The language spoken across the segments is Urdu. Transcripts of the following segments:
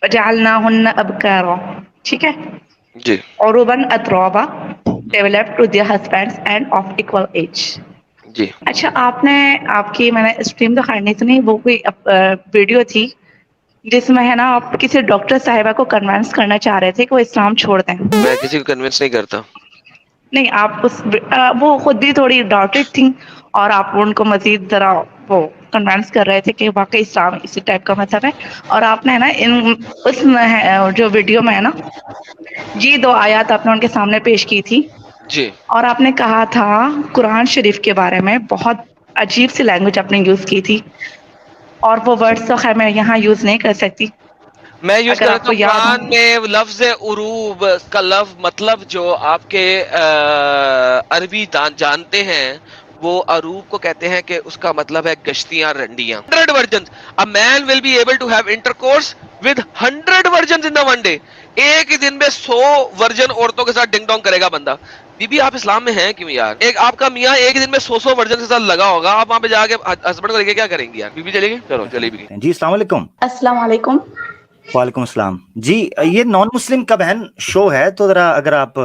وجعلناهن أبكارا. ٹھیک ہے. جی عربا أترابا developed to their husbands and of equal age. جی اچھا آپ کی میں نے اسٹریم تو خیر نہیں سنی, وہ کوئی ویڈیو تھی جس میں ہے نا آپ کسی ڈاکٹر صاحبہ کو کنونس کرنا چاہ رہے تھے کہ وہ اسلام چھوڑ دیں. میں کسی کو کنونس نہیں کرتا. نہیں آپ وہ خود بھی تھوڑی ڈاؤٹڈ تھیں اور آپ ان کو مزید ذرا وہ کنونس کر رہے تھے کہ واقعی اسلام اسی ٹائپ کا مذہب ہے. اور آپ نے نا اس جو ویڈیو میں ہے نا یہ 2 آیات آپ نے ان کے سامنے پیش کی تھی, جی اور آپ نے کہا تھا قرآن شریف کے بارے میں بہت عجیب سی لینگویج آپ نے یوز کی تھی, اور وہ ورڈز تو خیر میں یہاں یوز نہیں کر سکتی. میں یوز اگر کر آپ رہتا کو ہوں یاد ہو. قرآن میں لفظ عروب کا لفظ مطلب جو آپ کے عربی جانتے ہیں وہ عروب کو کہتے ہیں کہ اس کا مطلب ہے گشتیاں رنڈیاں. 100 versions. A man will be able to have intercourse with 100 versions in the one day. ایک ہی دن میں 100 ورژن عورتوں کے ساتھ ڈنگ ڈونگ کرے گا بندہ. بی بی آپ اسلام میں ہیں کیوں یار؟ ایک آپ کا میاں ایک دن میں 100 ورژن کے ساتھ لگا ہوگا, آپ وہاں پہ جا کے ہسبینڈ کو لے کے کیا کریں گے یار؟ بی بی چلے گی, چلو چلے بھی. جی السلام علیکم. السلام علیکم. وعلیکم السلام. جی یہ نان مسلم کا بہن شو ہے, تو ذرا اگر آپ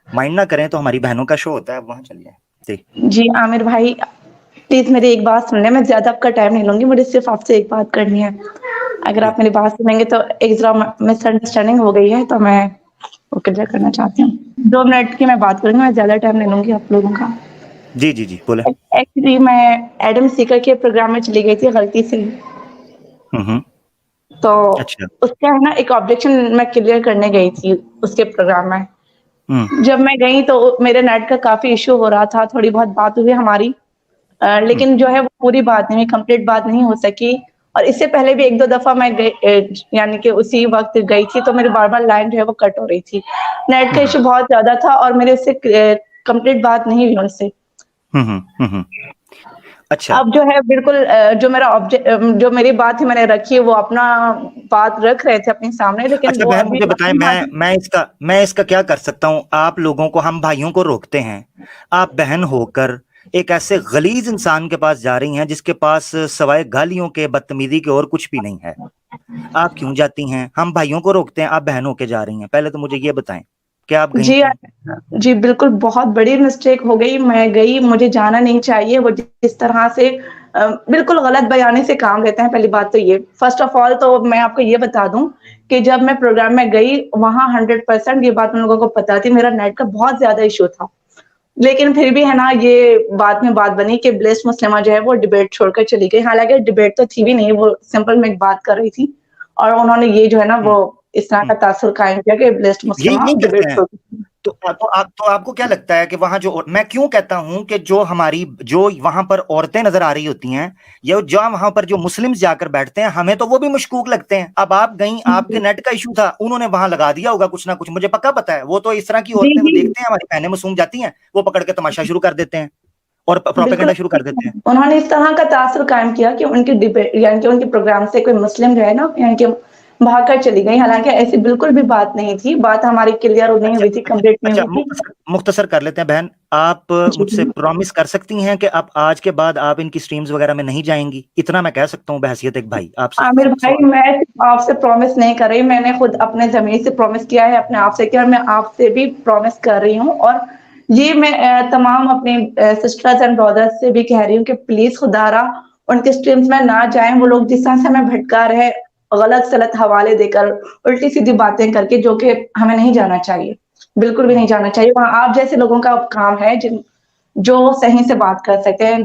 مائنڈ نہ کریں تو ہماری بہنوں کا شو ہوتا ہے, وہاں چلیے. جی جی عامر بھائی پلیز میری ایک بات سن لیں, میں زیادہ آپ کا ٹائم نہیں لوں گی, مجھے صرف آپ سے ایک بات کرنی ہے. اگر جی آپ میری بات سنیں گے تو ایک ذرا مس انڈرسٹینڈنگ ہو گئی ہے تو میں وہ کلیئر کرنا چاہتی ہوں. 2 منٹ کی میں بات کروں گی, میں زیادہ ٹائم نہیں لوں گی آپ لوگوں کا. جی جی جی بولے. ایکچولی میں ایڈم سیکر کے پروگرام میں چلی گئی تھی غلطی سے, ہوں تو اچھا. اس کا ہے نا ایک آبجیکشن میں کلیئر کرنے گئی تھی اس کے پروگرام میں. ہوں جب میں گئی تو میرے نیٹ کا کافی ایشو ہو رہا تھا, تھوڑی بہت بات ہوئی ہماری, ہوں لیکن جو ہے وہ پوری بات نہیں, کمپلیٹ بات نہیں ہو سکی. اور اس سے پہلے بھی 1-2 دفعہ میں یعنی کہ اسی وقت گئی تھی تو میری بار بار لائن جو ہے وہ کٹ ہو رہی تھی. نیٹ کا ہوں ایشو بہت زیادہ تھا اور میرے اس سے کمپلیٹ بات نہیں ہوئی ان سے. ہوں اچھا. اب جو ہے بالکل جو میری بات ہی میں نے رکھی وہ اپنا بات رکھ رہے تھے اپنے سامنے, لیکن اچھا وہ بہن ابھی مجھے بتائیں, اپنی بات. میں اس کا کیا کر سکتا ہوں؟ آپ لوگوں کو, ہم بھائیوں کو روکتے ہیں, آپ بہن ہو کر ایک ایسے غلیظ انسان کے پاس جا رہی ہیں جس کے پاس سوائے گالیوں کے, بدتمیزی کے اور کچھ بھی نہیں ہے. آپ کیوں جاتی ہیں؟ ہم بھائیوں کو روکتے ہیں, آپ بہن ہو کے جا رہی ہیں. پہلے تو مجھے یہ بتائیں کہ آپ گئی جی کیوں؟ جی بالکل بہت بڑی مسٹیک ہو گئی, میں گئی, مجھے جانا نہیں چاہیے. وہ جس طرح سے بالکل غلط بیانی سے کام لیتے ہیں. پہلی بات تو یہ, فرسٹ آف آل تو میں آپ کو یہ بتا دوں کہ جب میں پروگرام میں گئی وہاں 100% یہ بات ان لوگوں کو پتا تھی, میرا نیٹ کا بہت زیادہ ایشو تھا. لیکن پھر بھی ہے نا یہ بعد میں بات بنی کہ بلیس مسلمہ جو ہے وہ ڈیبیٹ چھوڑ کر چلی گئی. حالانکہ ڈیبیٹ تو تھی بھی نہیں, وہ سمپل میں ایک بات کر رہی تھی, اور انہوں نے یہ جو ہے نا ہوں، وہ اس طرح ہوں۔ کا تاثر قائم کیا کہ بلیسڈ مسلمہ یہی کرتے ڈیبیٹ ہیں. چھوڑ. تو آپ کو کیا لگتا ہے کہ وہاں جو, میں کیوں کہتا ہوں کہ جو وہاں پر عورتیں نظر آ رہی ہوتی ہیں یا جو وہاں پر جو مسلم جا کر بیٹھتے ہیں, ہمیں تو وہ بھی مشکوک لگتے ہیں. اب آپ گئیں, آپ کے نیٹ کا ایشو تھا, انہوں نے وہاں لگا دیا ہوگا کچھ نہ کچھ, مجھے پکا پتا ہے. وہ تو اس طرح کی جی عورتیں وہ جی دیکھتے ہیں, ہماری بہنیں معصوم جاتی ہیں, وہ پکڑ کے تماشا شروع کر دیتے ہیں اور بالکل. پروپیگنڈا شروع کر دیتے ہیں. انہوں نے اس طرح کا تاثر قائم کیا کہ ان کی ڈیبیٹ یعنی کہ ان کے پروگرام سے کوئی مسلم جو ہے نا یعنی کہ بھاگ کر چلی گئی. حالانکہ ایسی بالکل بھی بات نہیں تھی, بات ہماری کلیئر نہیں ہوئی تھی, کمپلیٹ نہیں اچھا ہوئی تھی. مختصر کر لیتے ہیں بہن, آپ مجھ سے جی پرومس کر سکتی ہیں کہ اب آج کے بعد آپ ان کی سٹریمز وغیرہ میں نہیں جائیں گی؟ اتنا میں کہہ سکتا ہوں بحیثیت ایک بھائی آپ سے. عامر بھائی, سوال. میں آپ سے پرومس نہیں کر رہی, میں نے خود اپنے زمین سے پرومس کیا ہے, اپنے آپ سے کیا, اور میں آپ سے بھی پرومس کر رہی ہوں. اور یہ میں تمام اپنے سسٹرز اینڈ برادرز سے بھی کہہ رہی ہوں کہ پلیز خدا را ان کے سٹریمز میں نہ جائیں. وہ لوگ جس طرح سے ہمیں بھٹکا رہے, غلط سلط حوالے دے کر, الٹی سیدھی باتیں کر کے, جو کہ ہمیں نہیں جانا چاہیے, بالکل بھی نہیں جانا چاہیے. وہاں آپ جیسے لوگوں کا کام ہے جو صحیح سے بات کر سکتے ہیں,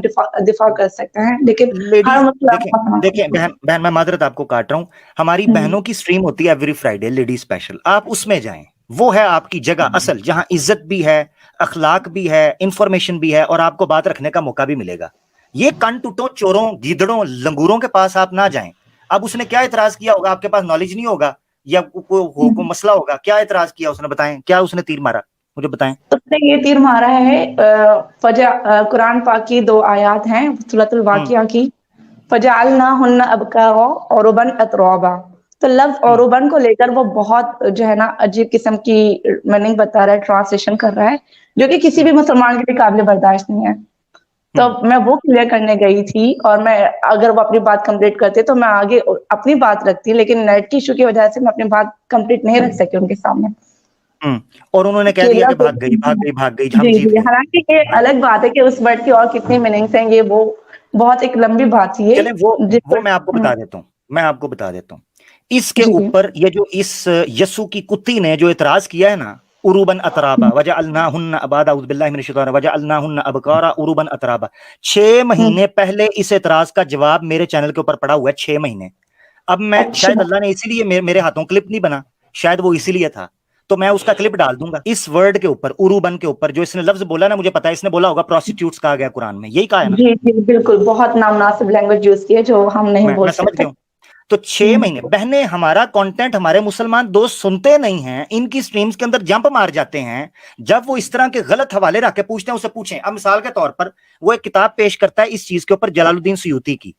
دفاع کر سکتے ہیں, لیکن ہر لیڈیز دیکھیں مسئلہ. بہن میں معذرت آپ کو کاٹ رہا ہوں, ہماری بہنوں کی سٹریم ہوتی ہے ایوری فرائیڈے لیڈی اسپیشل, آپ اس میں جائیں. وہ ہے آپ کی جگہ اصل, جہاں عزت بھی ہے, اخلاق بھی ہے, انفارمیشن بھی ہے, اور آپ کو بات رکھنے کا موقع بھی ملے گا. یہ کن ٹوٹوں, چوروں, گیدڑوں, لنگوروں کے پاس آپ نہ جائیں. اب اس نے کیا اعتراض کیا ہوگا؟ آپ کے پاس نالج نہیں ہوگا یا کوئی مسئلہ ہوگا, کیا اعتراض کیا اس نے؟ بتائیں, کیا اس نے تیر مارا مجھے بتائیں. اس نے یہ تیر مارا ہے, قرآن پاک کی 2 آیات ہیں سورۃ ہوں الواقعہ کی, فجعلناہن ابکارا عربا اترابا. تو لفظ ہوں عربن کو لے کر وہ بہت جو ہے نا عجیب قسم کی میننگ بتا رہا ہے, ٹرانسلیشن کر رہا ہے, جو کہ کسی ہوں بھی مسلمان کے لیے قابل برداشت نہیں ہے. تو میں وہ کلیئر کرنے گئی تھی، اور میں اگر وہ اپنی بات کمپلیٹ کرتے تو میں آگے اپنی بات رکھتی، لیکن نیٹ کی ایشو کی وجہ سے میں اپنی بات کمپلیٹ نہیں رکھ سکی ان کے سامنے. اور انہوں نے کہہ دیا کہ بھاگ گئی ہم جی جیت جی، گئے. حالانکہ یہ الگ بات ہے کہ اس ورڈ کی اور کتنی میننگس ہیں، یہ وہ بہت ایک لمبی بات تھی چلیں جس وہ میں آپ کو بتا دیتا ہوں. اس کے جی جی اوپر یہ جو اس یسو کی کتی نے جو اعتراض کیا ہے نا، عروبن اترابا وجعلناہن ابادا اعوذ باللہ من الشیطان وجعلناہن ابکارا عروبن اترابا، 6 مہینے پہلے اس اعتراض کا جواب میرے چینل کے اوپر پڑا ہوا ہے. 6 مہینے. اب میں شاید اللہ نے اسی لیے میرے ہاتھوں کلپ نہیں بنا، شاید وہ اسی لیے تھا، تو میں اس کا کلپ ڈال دوں گا. اس ورڈ کے اوپر عروبن کے اوپر جو اس نے لفظ بولا نا، مجھے پتا ہے اس نے بولا ہوگا پروسٹیٹیوٹس کہا گیا قرآن میں، یہی کہا ہے نا. جی جی بالکل، بہت نامناسب لینگویج یوز کی ہے جو ہم نہیں بول میں سمجھ سکتے. گیا ہوں. تو 6 مہینے بہنیں ہمارا کنٹینٹ ہمارے مسلمان دوست سنتے نہیں ہیں، ان کی سٹریمز کے اندر جمپ مار جاتے ہیں جب وہ اس طرح کے غلط حوالے رکھ کے پوچھتے ہیں. اسے پوچھیں. اب مثال کے طور پر وہ ایک کتاب پیش کرتا ہے اس چیز کے اوپر، جلال الدین سیوطی کی.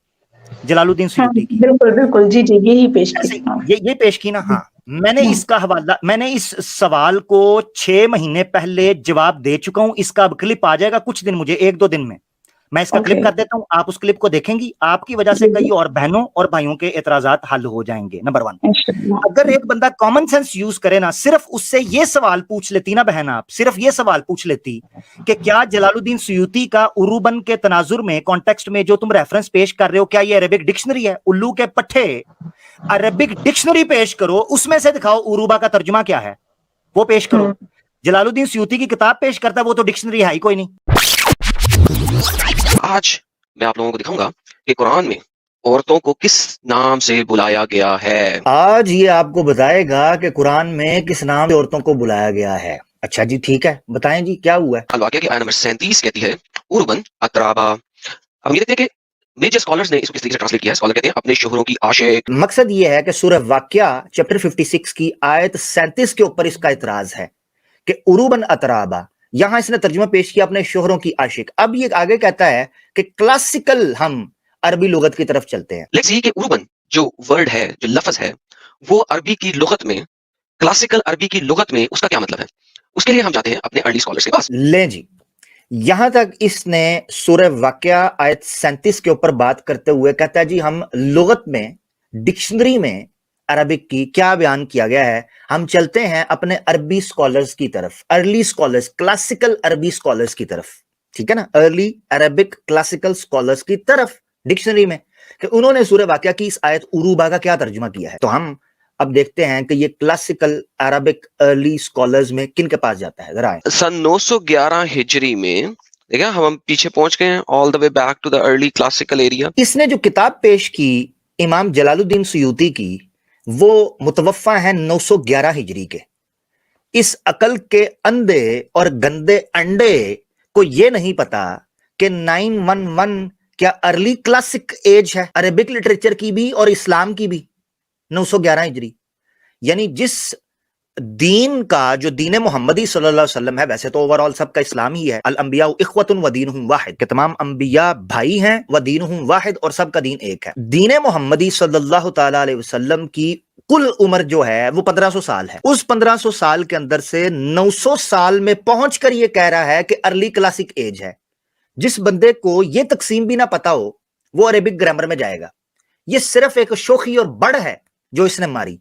بالکل بالکل، جی جی، یہی پیش کی. ایسے یہ پیش کی نا. ہاں، میں نے اس کا حوالہ، میں نے اس سوال کو 6 مہینے پہلے جواب دے چکا ہوں. اس کا اب کلپ آ جائے گا کچھ دن، مجھے 1-2 دن میں میں اس کا کلپ کر دیتا ہوں. آپ اس کلپ کو دیکھیں گی، آپ کی وجہ سے کئی اور بہنوں اور بھائیوں کے اعتراضات حل ہو جائیں گے. نمبر 1، اگر ایک بندہ کامن سینس یوز کرے نا، صرف اس سے یہ سوال پوچھ لیتی نا بہن، آپ صرف یہ سوال پوچھ لیتی کہ کیا جلال الدین سیوطی کا عروبن کے تناظر میں کانٹیکسٹ میں جو تم ریفرنس پیش کر رہے ہو، کیا یہ عربک ڈکشنری ہے؟ الو کے پٹھے، عربک ڈکشنری پیش کرو، اس میں سے دکھاؤ عروبہ کا ترجمہ کیا ہے، وہ پیش کرو. جلال الدین سیوطی کی کتاب پیش کرتا ہے، وہ تو ڈکشنری ہے ہی کوئی نہیں. آج میں آپ لوگوں کو دکھاؤں گا کہ قرآن میں عورتوں کو کس نام سے بلایا گیا ہے. آج یہ آپ کو بتائے گا کہ قرآن میں کس نام سے عورتوں کو بلایا گیا ہے. اچھا جی، ٹھیک ہے، بتائیں جی کیا ہوا ہے. الواقعہ کی آیت نمبر 37 کہتی ہے عربن اترابا. اب یہ دیکھتے ہیں کہ میجر اسکالرز نے اس کو کس طریقے سے ٹرانسلیٹ کیا ہے. اسکالر کہتے ہیں اپنے شوہروں کی عاشق. مقصد یہ ہے کہ سورہ واقعہ چیپٹر 56 کی آیت 37 کے اوپر اس کا اعتراض ہے کہ عروبن اترابا، یہاں اس نے ترجمہ پیش کیا اپنے شوہروں کی عاشق. اب یہ آگے کہتا ہے کہ کلاسیکل ہم عربی لغت کی طرف چلتے ہیں. لیٹس سی کہ عربن جو ورڈ ہے، جو لفظ ہے، وہ عربی کی لغت میں، کلاسیکل عربی کی لغت میں اس کا کیا مطلب ہے. اس کے لیے ہم جاتے ہیں اپنے ارلی اسکالرز کے پاس. لیں جی، یہاں تک اس نے سورہ واقعہ آیت 37 کے اوپر بات کرتے ہوئے کہتا ہے جی ہم لغت میں، ڈکشنری میں عربک کی کیا بیان کیا گیا ہے. ہم چلتے ہیں اپنے عربی سکولرز کی طرف، ارلی سکولرز، کلاسیکل عربی سکولرز کی طرف. ٹھیک ہے نا، ارلی عربک کلاسیکل سکولرز کی طرف ڈکشنری میں، کہ انہوں نے سورہ واقعہ کی اس آیت عروبہ کا کیا ترجمہ کیا ہے. تو ہم اب دیکھتے ہیں کہ یہ کلاسیکل عربک ارلی سکولرز میں کن کے پاس جاتا ہے. ذرا سن 911 ہجری میں، دیکھا ہم پیچھے پہنچ گئے ہیں، all the way back to the early classical area. اس نے جو کتاب پیش کی امام جلال الدین سیوطی کی، وہ متوفہ ہیں 911 ہجری کے. اس عقل کے اندھے اور گندے انڈے کو یہ نہیں پتا کہ 911 کیا ارلی کلاسک ایج ہے، عربک لٹریچر کی بھی اور اسلام کی بھی. 911 ہجری یعنی جس دین کا، جو دین محمدی صلی اللہ علیہ وسلم ہے، ویسے تو اوورال سب کا اسلام ہی ہے، الانبیاء اخوۃ و دینہم واحد، کہ تمام انبیاء بھائی ہیں، و دینہم واحد، اور سب کا دین ایک ہے. دین محمدی صلی اللہ تعالی علیہ وسلم کی کل عمر جو ہے وہ 1500 سال ہے. اس 1500 سال کے اندر سے 900 سال میں پہنچ کر یہ کہہ رہا ہے کہ ارلی کلاسک ایج ہے. جس بندے کو یہ تقسیم بھی نہ پتا ہو، وہ عربک گرامر میں جائے گا. یہ صرف ایک شوخی اور بڑھ ہے جو اس نے ماری،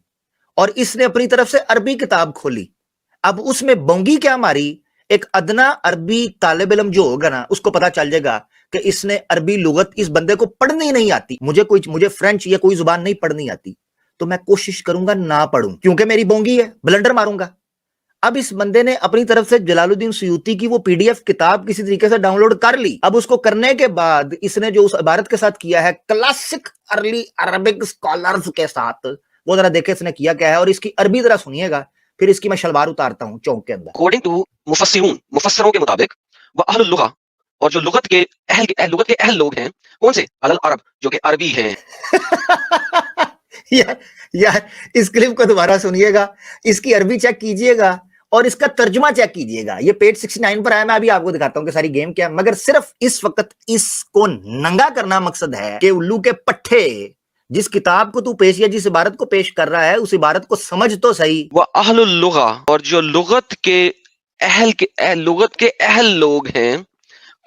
اور اس نے اپنی طرف سے عربی کتاب کھولی. اب اس میں بونگی کیا ماری، ایک ادنا عربی طالب علم جو ہوگا نا، اس کو پتا چل جائے گا کہ اس نے عربی لغت، اس بندے کو پڑھنی نہیں آتی. مجھے فرینچ یا کوئی زبان نہیں پڑھنی آتی، تو میں کوشش کروں گا نہ پڑھوں، کیونکہ میری بونگی ہے، بلنڈر ماروں گا. اب اس بندے نے اپنی طرف سے جلال الدین سیوطی کی وہ PDF کتاب کسی طریقے سے ڈاؤن لوڈ کر لی. اب اس کو کرنے کے بعد اس نے جو اس عبارت کے ساتھ کیا ہے، کلاسک ارلی عربک اسکالرز کے ساتھ، وہ ذرا دیکھیں اس نے کیا کیا ہے. اور اس کی عربی ذرا سنیے گا، پھر اس کی میں شلوار اتارتا ہوں چونک کے اندر. اکارڈنگ ٹو مفسرون، مفسروں کے مطابق، وہ اہل اللغہ، اور جو لغت کے اہل لوگ ہیں، کون سے؟ العرب، جو کہ عربی ہیں. یار اس کلپ کو دوبارہ سنیے گا، اس کی عربی چیک کیجئے گا اور اس کا ترجمہ چیک کیجئے گا. یہ پیج 69 پر آیا، میں ابھی آپ کو دکھاتا ہوں کہ ساری گیم کیا ہے، مگر صرف اس وقت اس کو ننگا کرنا مقصد ہے کہ الو کے پٹھے، جس کتاب کو تو پیش یا جس عبارت کو پیش کر رہا ہے، اس عبارت کو سمجھ تو صحیح. وہ اہل اللغہ، اور جو لغت کے اہل لوگ ہیں،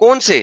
کون سے؟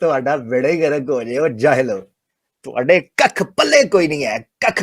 ਤੁਹਾਡਾ ਬੜੇ ਗਰਕ ਹੋ ਜੇ ਉਹ ਜਾਹਿਲੋ, ਤੁਹਾਡੇ ਕੱਖ ਪੱਲੇ ਕੋਈ ਨਹੀਂ ਹੈ, ਕੱਖ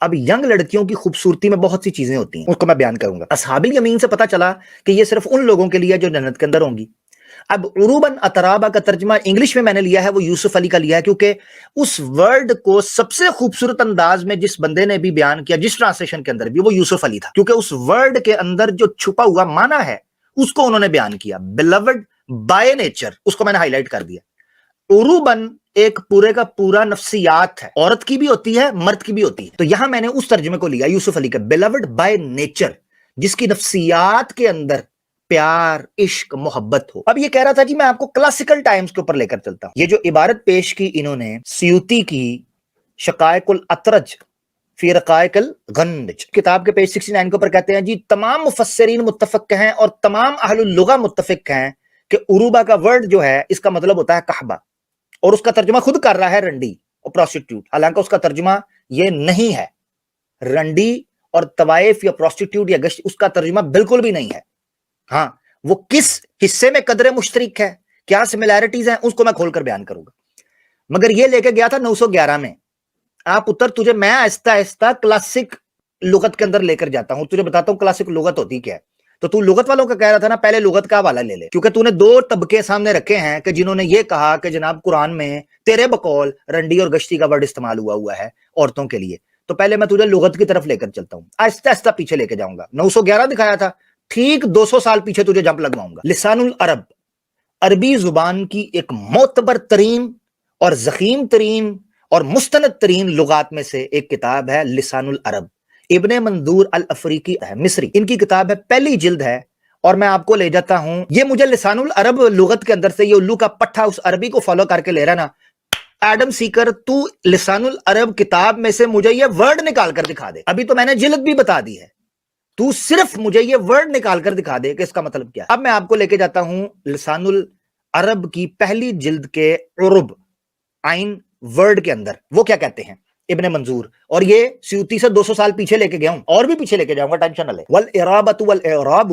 اب ینگ لڑکیوں کی خوبصورتی میں بہت سی چیزیں ہوتی ہیں، اس کو میں بیان کروں گا. اصحاب الیمین سے پتا چلا کہ یہ صرف ان لوگوں کے لیے جو جنت کے اندر ہوں گی. اب عروباً اترابا کا ترجمہ انگلش میں نے لیا ہے، وہ یوسف علی کا لیا ہے، کیونکہ اس ورڈ کو سب سے خوبصورت انداز میں جس بندے نے بھی بیان کیا جس ٹرانسلیشن کے اندر بھی، وہ یوسف علی تھا، کیونکہ اس ورڈ کے اندر جو چھپا ہوا معنی ہے اس کو انہوں نے بیان کیا. بیلوڈ بائی نیچر، اس کو میں نے ہائی لائٹ کر دیا. عروباً ایک پورے کا پورا نفسیات ہے، عورت کی بھی ہوتی ہے مرد کی بھی ہوتی ہے. تو یہاں میں نے اس ترجمے کو لیا یوسف علی کا، بیلوڈ بائی نیچر، جس کی نفسیات کے اندر پیار، عشق، محبت ہو. اب یہ کہہ رہا تھا کہ میں آپ کو کلاسیکل ٹائمز کے اوپر لے کر چلتا ہوں. یہ جو عبارت پیش کی انہوں نے سیوطی کی شقائق الاطرج فی رقائق الغنج کتاب کے پیج 69 کے اوپر کہتے ہیں جی تمام مفسرین متفق ہیں اور تمام اہل اللغہ متفق ہیں کہ عروبہ کا ورڈ جو ہے اس کا مطلب ہوتا ہے کحبہ، اور اس کا ترجمہ خود کر رہا ہے رنڈی اور پروسٹیٹیوٹ، حالانکہ اس کا ترجمہ یہ نہیں ہے. رنڈی اور طوائف یا پروسٹیٹیوٹ یا گشت اس کا ترجمہ بالکل بھی نہیں ہے. ہاں وہ کس حصے میں قدر مشترک ہے، کیا سملیرٹیز ہیں، اس کو میں کھول کر بیان کروں گا. مگر یہ لے کے گیا تھا 911 میں. آپ اتر، تجھے میں آہستہ آہستہ کلاسک لغت کے اندر لے کر جاتا ہوں، تجھے بتاتا ہوں کلاسک لغت ہوتی کیا ہے. تو لغت والوں کا کہہ رہا تھا نا، پہلے لغت کا حوالہ لے لے، کیونکہ تو نے دو طبقے سامنے رکھے ہیں کہ جنہوں نے یہ کہا کہ جناب قرآن میں تیرے بقول رنڈی اور گشتی کا ورڈ استعمال ہوا ہے عورتوں کے لیے. تو پہلے میں تجھے لغت کی طرف لے کر چلتا ہوں، آہستہ آہستہ پیچھے لے کے جاؤں گا. 911 دکھایا تھا، ٹھیک 200 سال پیچھے تجھے جمپ لگواؤں گا. لسان العرب عربی زبان کی ایک معتبر ترین اور ضخیم ترین اور مستند ترین لغات میں سے ایک کتاب ہے لسان العرب. ابن منظور الافریقی ہے، مصری، ان کی کتاب ہے، پہلی جلد ہے. اور میں آپ کو لے جاتا ہوں، یہ مجھے لسان العرب لغت کے اندر سے یہ الو کا پٹھا اس عربی کو فالو کر کے لے رہا نا. ایڈم سیکر، تو لسان العرب کتاب میں سے مجھے یہ ورڈ نکال کر دکھا دے. ابھی تو میں نے جلد بھی بتا دی ہے، تو صرف مجھے یہ ورڈ نکال کر دکھا دے کہ اس کا مطلب کیا ہے. اب میں آپ کو لے کے جاتا ہوں لسان العرب کی پہلی جلد کے عرب عین ورڈ کے اندر، وہ کیا کہتے ہیں ابن منظور. اور یہ سیوطی سے 200 سال پیچھے لے کے گیا ہوں، اور بھی پیچھے لے کے جاؤں گا، ٹینشن نہ لے. والاعرابۃ والاعراب،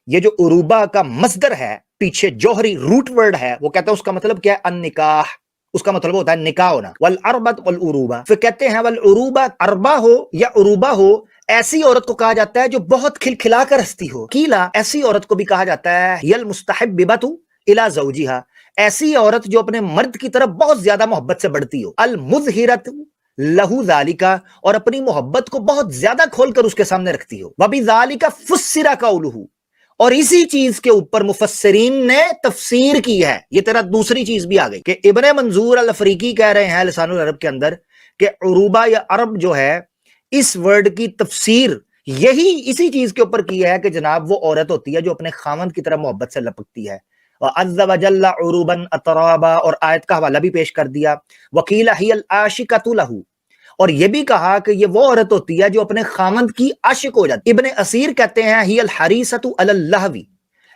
یہ جو عروبہ کا مصدر ہے، پیچھے جوہری روٹ ورڈ ہے، وہ کہتا ہے اس کا مطلب کیا ہے، النکاح، اس کا مطلب ہوتا ہے نکاح ہونا. والعربۃ والعروبہ، پھر کہتے ہیں والعروبہ، عربہ ہو یا عروبہ ہو، ایسی عورت کو کہا جاتا ہے جو بہت کھلکھلا کر ہنستی ہو. قیلا، ایسی عورت کو بھی کہا جاتا ہے ہی المستحبۃ الی زوجہا، ایسی عورت جو اپنے مرد کی طرف بہت زیادہ محبت سے بڑھتی ہو. المظہرۃ لہو ذالک، اور اپنی محبت کو بہت زیادہ کھول کر اس کے سامنے رکھتی ہو. وبذالک فسر قولہ، اور اسی چیز کے اوپر مفسرین نے تفسیر کی ہے. یہ تیرا دوسری چیز بھی آ گئی کہ ابن منظور الافریقی کہہ رہے ہیں لسان العرب کے اندر کہ عروبہ یا عرب جو ہے اس ورڈ کی تفسیر یہی اسی چیز کے اوپر کی ہے کہ جناب وہ عورت ہوتی ہے جو اپنے خاوند کی طرح محبت سے لپکتی ہے. وَعَزَّ وَجَلَّ عُرُوبًا أَتْرَابًا، اور آیت کا حوالہ بھی پیش کر دیا. وَقِيلَ هِيَ الْعَاشِقَةُ لَهُ، اور یہ بھی کہا کہ یہ وہ عورت ہوتی ہے جو اپنے خاوند کی عاشق ہو جاتی. ابن اسیر کہتے ہیں هِيَ الْحَرِيصَةُ عَلَى اللَّهْوِ،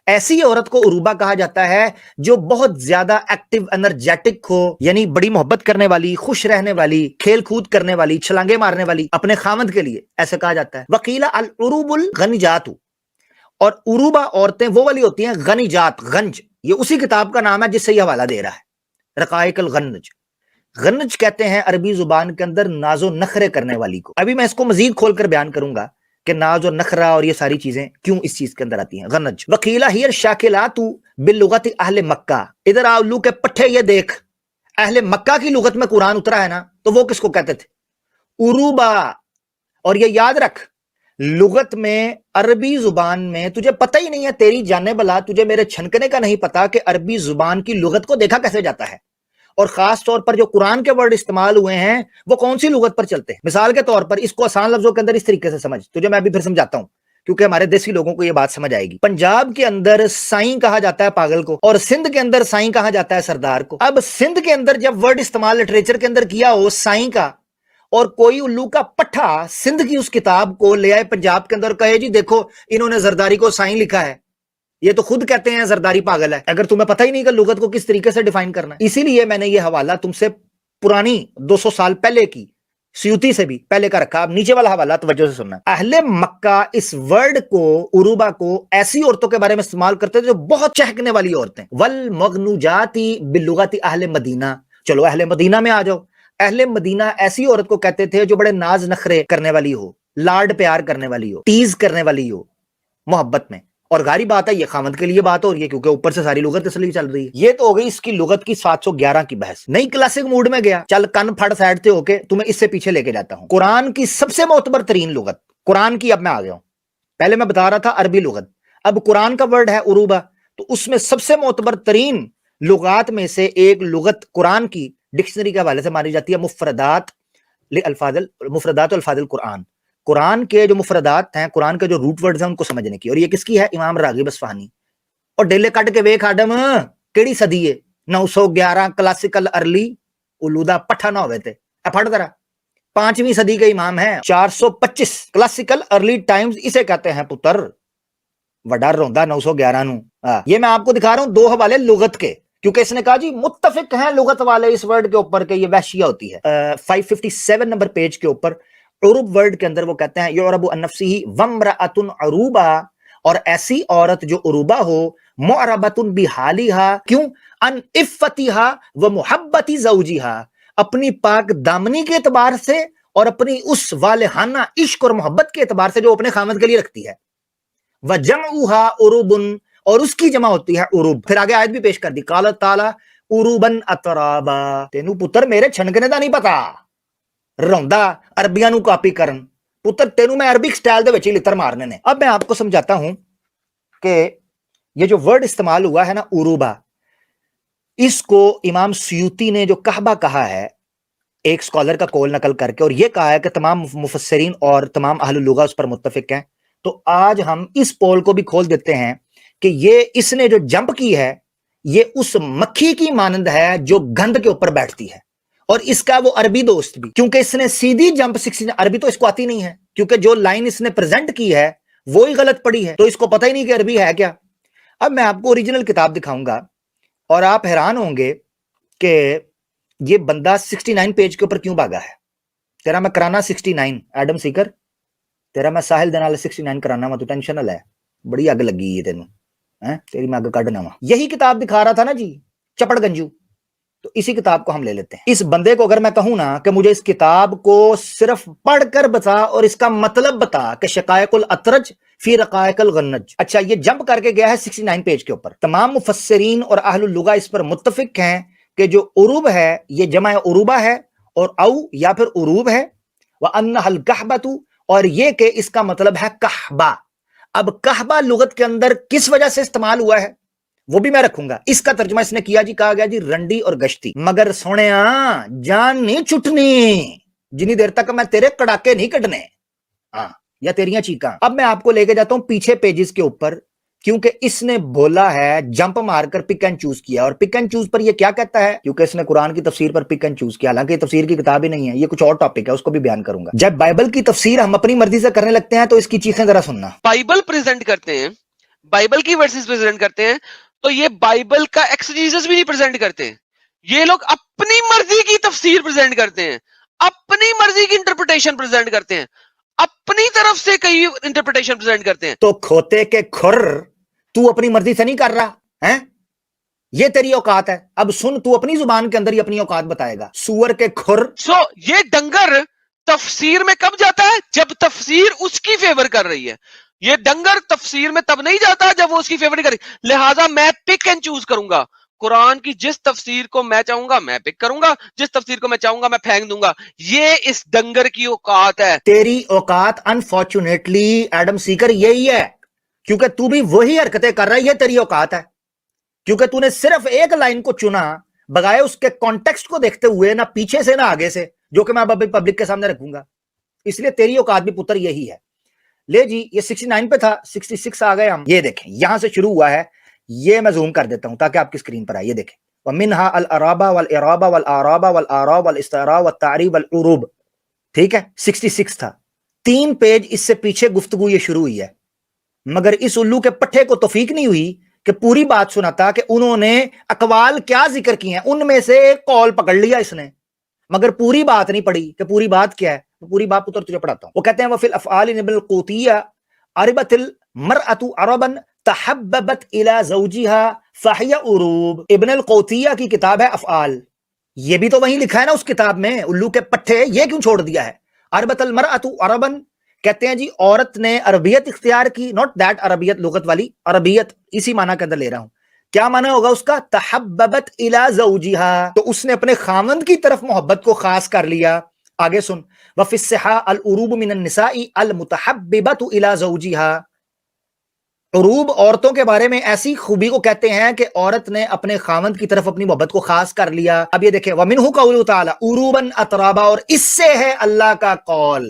ایسی عورت کو عروبہ کہا جاتا ہے جو بہت زیادہ ایکٹیو، انرجیٹک ہو، یعنی بڑی محبت کرنے والی، خوش رہنے والی، کھیل کود کرنے والی، چھلانگے مارنے والی اپنے خاوند کے لیے، ایسے کہا جاتا ہے. وقیل العروب الغنجات، اور عروبہ عورتیں وہ والی ہوتی ہیں غنجات، غنج، یہ اسی کتاب کا نام ہے جس سے یہ حوالہ دے رہا ہے، رقائق الغنج. غنج کہتے ہیں عربی زبان کے اندر ناز و نخرے کرنے والی کو. ابھی میں اس کو مزید کھول کر بیان کروں گا کہ ناز و نخرہ اور یہ ساری چیزیں کیوں اس چیز کے اندر آتی ہیں. غنج. وقیلہ ہی الشاکلات باللغت اہل مکہ، ادھر آلو کے پٹھے یہ دیکھ، اہل مکہ کی لغت میں قرآن اترا ہے نا، تو وہ کس کو کہتے تھے؟ عروبہ. اور یہ یاد رکھ، لغت میں عربی زبان میں تجھے پتہ ہی نہیں ہے، تیری جانے بلا تجھے میرے چھنکنے کا نہیں پتا کہ عربی زبان کی لغت کو دیکھا کیسے جاتا ہے، اور خاص طور پر جو قرآن کے ورڈ استعمال ہوئے ہیں وہ کون سی لغت پر چلتے ہیں. مثال کے طور پر اس کو آسان لفظوں کے اندر اس طریقے سے سمجھ، تجھے میں ابھی پھر سمجھاتا ہوں کیونکہ ہمارے دیسی لوگوں کو یہ بات سمجھ آئے گی. پنجاب کے اندر سائیں کہا جاتا ہے پاگل کو، اور سندھ کے اندر سائیں کہا جاتا ہے سردار کو. اب سندھ کے اندر جب ورڈ استعمال لٹریچر کے اندر کیا ہو سائیں کا، اور کوئی الو کا پٹھا سندھ کی اس کتاب کو لے آئے پنجاب کے اندر، کہے جی دیکھو انہوں نے زرداری کو سائیں لکھا ہے، یہ تو خود کہتے ہیں زرداری پاگل ہے، اگر تمہیں پتہ ہی نہیں کہ لغت کو کس طریقے سے ڈیفائن کرنا ہے. اسی لیے میں نے یہ حوالہ تم سے پرانی 200 سال پہلے کی سیوطی سے بھی پہلے کا رکھا. اب نیچے والا حوالہ توجہ سے سننا. اہل مکہ اس ورڈ کو، عروبہ کو، ایسی عورتوں کے بارے میں استعمال کرتے تھے جو بہت چہکنے والی عورتیں. والمغنوجات باللغت اہل مدینہ، چلو اہل مدینہ میں آ جاؤ. اہل مدینہ ایسی عورت کو کہتے تھے جو بڑے ناز نخرے کرنے والی ہو، لاڈ پیار کرنے والی ہو، ٹیز کرنے والی ہو محبت میں. اور غاری بات ہے یہ خامد کے لیے بات ہو رہی ہے کیونکہ اوپر سے ساری لغت اصلی چل رہی ہے. یہ تو ہو گئی اس کی لغت کی 711 کی بحث. نئی کلاسک موڈ میں گیا، چل کن پھڑ سائڈ سے ہو کے تمہیں اس سے پیچھے لے کے جاتا ہوں. قرآن کی سب سے معتبر ترین لغت قرآن کی، اب میں آ گیا ہوں. پہلے میں بتا رہا تھا عربی لغت، اب قرآن کا ورڈ ہے عروبہ. تو اس میں سب سے معتبر ترین لغات میں سے ایک لغت قرآن کی ڈکشنری کے حوالے سے مانی جاتی ہے مفردات الفاظ القرآن. قرآن کے جو مفردات ہیں، قرآن کے جو روٹ ورڈز ہیں ان کو سمجھنے کی. اور یہ کس کی ہے؟ امام راغب اصفہانی. اور ڈیلے کٹ کے ویکھ آڈم کیڑی صدی ہے؟ 911 کلاسیکل ارلی اولودہ پٹھا نہ ہوئے تھے. پڑھ ذرا، 5ویں صدی کے امام ہیں. 425 کلاسیکل ارلی ٹائمز اسے کہتے ہیں پتر. وڈا روندا 911 نو. یہ میں آپ کو دکھا رہا ہوں 2 حوالے لغت کے، کیونکہ اس نے کہا جی متفق ہیں لغت والے اس ورڈ کے اوپر کہ یہ وحشیہ ہوتی ہے. 557 نمبر پیج کے اوپر عروب ورڈ کے اندر وہ کہتے ہیں یعرب عن نفسہ وامرأۃ عروبہ، اور ایسی عورت جو عروبہ ہو، معربۃ بحالہا، کیوں؟ ان عفتہا ومحبت زوجہا، اپنی پاک دامنی کے اعتبار سے اور اپنی اس والہانہ عشق اور محبت کے اعتبار سے جو اپنے خامد کے لیے رکھتی ہے. وجمعہا عروب، اور اس کی جمع ہوتی ہے عروب. پھر آگے آیت بھی پیش کر دی، قال تعالی عروبا اترابا. تینوں پتر میرے چھنکنے دا نہیں پتا، روندا عربیاں نو کاپی کرن. پتر تینوں میں عربک سٹائل دے وچ ہی لتر مارنے نے. اب میں آپ کو سمجھاتا ہوں کہ یہ جو ورڈ استعمال ہوا ہے نا عروبہ، اس کو امام سیوطی نے جو کہبہ کہا ہے ایک سکالر کا قول نقل کر کے، اور یہ کہا ہے کہ تمام مفسرین اور تمام اہل اللغہ اس پر متفق ہیں. تو آج ہم اس پول کو بھی کھول دیتے ہیں کہ یہ اس نے جو جمپ کی ہے یہ اس مکھی کی مانند ہے جو گند کے اوپر بیٹھتی ہے، اور اس کا وہ عربی دوست بھی، کیونکہ اس نے سیدھی جمپ 16، عربی تو اس کو آتی نہیں ہے کیونکہ جو لائن اس نے پریزنٹ کی ہے وہی غلط پڑی ہے، تو اس کو پتہ ہی نہیں کہ عربی ہے کیا. اب میں آپ کو اوریجنل کتاب دکھاؤں گا اور آپ حیران ہوں گے کہ یہ بندہ 69 پیج کے اوپر کیوں بھاگا ہے. تیرا میں کرانا 69 ایڈم سیکر، تیرا میں ساحل دنال 69 کرانا وا، تو ٹینشن نہ لے، بڑی اگ لگی ہے تینوں، تیری میں اگ کڈنا وا. یہی کتاب دکھا رہا تھا نا جی چپڑ گنجو، تو اسی کتاب کو ہم لے لیتے ہیں. اس بندے کو اگر میں کہوں نا کہ مجھے اس کتاب کو صرف پڑھ کر بتا اور اس کا مطلب بتا کہ شقائق الاترج فی رقائق الغنج، اچھا یہ جمپ کر کے گیا ہے 69 پیج کے اوپر. تمام مفسرین اور اہل اللغہ اس پر متفق ہیں کہ جو عروب ہے یہ جمع عروبہ ہے، اور او یا پھر عروب ہے، وَأَنَّهَا الْكَحْبَةُ، اور یہ کہ اس کا مطلب ہے کہبہ. اب کہبہ لغت کے اندر کس وجہ سے استعمال ہوا ہے وہ بھی میں رکھوں گا. اس کا ترجمہ اس نے کیا جی، کہا گیا جی رنڈی اور گشتی. مگر سونیا جان نہیں چھٹنی جنی دیر تک میں تیرے کڑاکے نہیں کڈنے، یا تیریاں چیکاں. اب میں آپ کو لے کے جاتا ہوں پیچھے پیجز کے اوپر، کیونکہ اس نے بولا ہے جمپ مار کر پک اینڈ چوز کیا. اور پک اینڈ چوز پر یہ کیا کہتا ہے؟ کیونکہ اس نے قرآن کی تفسیر پر پک اینڈ چوز کیا، حالانکہ یہ تفسیر کی کتاب ہی نہیں ہے، یہ کچھ اور ٹاپک ہے، اس کو بھی بیان کروں گا. جب بائبل کی تفسیر ہم اپنی مرضی سے کرنے لگتے ہیں تو اس کی چیخیں ذرا سننا. بائبل پریزنٹ کرتے ہیں، بائبل کی ورسز پریزنٹ کرتے ہیں، تو یہ بائبل کا ایکسجیزس بھی نہیں پریزنٹ کرتے ہیں. یہ لوگ اپنی مرضی کی تفسیر پریزنٹ کرتے ہیں، اپنی مرضی کی انٹرپریٹیشن پریزنٹ کرتے ہیں، اپنی طرف سے کئی انٹرپریٹیشن پریزنٹ کرتے ہیں. تو کھوتے کے کھر تو اپنی مرضی سے نہیں کر رہا ہے، یہ تیری اوقات ہے. اب سن، تو اپنی زبان کے اندر ہی اپنی اوقات بتائے گا. سور کے کھر. یہ ڈنگر تفسیر میں کب جاتا ہے؟ جب تفسیر اس کی فیور کر رہی ہے. یہ ڈنگر تفسیر میں تب نہیں جاتا جب وہ اس کی فیور نہیں کر رہی. لہٰذا میں پک اینڈ چوز کروں گا، قرآن کی جس تفسیر کو میں چاہوں گا میں پک کروں گا، جس تفسیر کو میں چاہوں گا میں پھینک دوں گا. یہ اس ڈنگر کی اوقات ہے. تیری اوقات انفارچونیٹلی ایڈم سیکر یہی ہے، کیونکہ تو بھی وہی حرکتیں کر رہا ہے. یہ تیری اوقات ہے کیونکہ تو نے صرف ایک لائن کو چنا بغیر اس کے کانٹیکسٹ کو دیکھتے ہوئے، نہ پیچھے سے نہ آگے سے، جو کہ میں اب پبلک کے سامنے رکھوں گا. اس لیے تیری اوقات بھی پتر یہی ہے. لے جی، یہ 69 پہ تھا، 66 آ گئے ہم. یہ دیکھیں یہاں سے شروع ہوا ہے، یہ میں زوم کر دیتا ہوں تاکہ آپ کی اسکرین پر آئے. یہ دیکھیں وَمِنْهَا الْأَرَابَ وَالْإِرَابَ وَالْآرَابَ وَالْآرَابَ وَالْإِسْتِعْرَابَ وَالتَّعْرِيبَ وَالْعُرُوبَ. ٹھیک ہے، 66 تھا. 3 پیج اس سے پیچھے گفتگو یہ شروع ہوئی ہے، مگر اس الو کے پٹھے کو توفیق نہیں ہوئی کہ پوری بات سناتا کہ انہوں نے اقوال کیا ذکر کی ہیں. ان میں سے ایک قول پکڑ لیا اس نے، مگر پوری بات نہیں پڑھی کہ پوری بات کیا ہے. پوری بات پتر تجھے پڑھاتا ہوں. وہ کہتے ہیں وفی الافعال ابن القوطیہ عربت المرأة عربا تحببت الى زوجها فہی عروب. ابن القوطیہ کی کتاب ہے افعال، یہ بھی تو وہیں لکھا ہے نا اس کتاب میں، الو کے پٹھے، یہ کیوں چھوڑ دیا ہے؟ عربت المرأۃ عربن، کہتے ہیں جی عورت نے عربیت اختیار کی، ناٹ دیٹ عربیت لغت والی، عربیت اسی معنی کے اندر لے رہا ہوں. کیا معنی ہوگا اس کا؟ تحببت الی زوجہا، تو اس نے اپنے خاوند کی طرف محبت کو خاص کر لیا. آگے سن، وفی الصحاح العروب من النساء المتحببۃ الی زوجہا، عروب عورتوں کے بارے میں ایسی خوبی کو کہتے ہیں کہ عورت نے اپنے خاوند کی طرف اپنی محبت کو خاص کر لیا. اب یہ دیکھیں، وَمِنْهُ قَوْلُهُ تَعَالَى عُرُوبًا أَتْرَابًا، اور اس سے ہے اللہ کا قول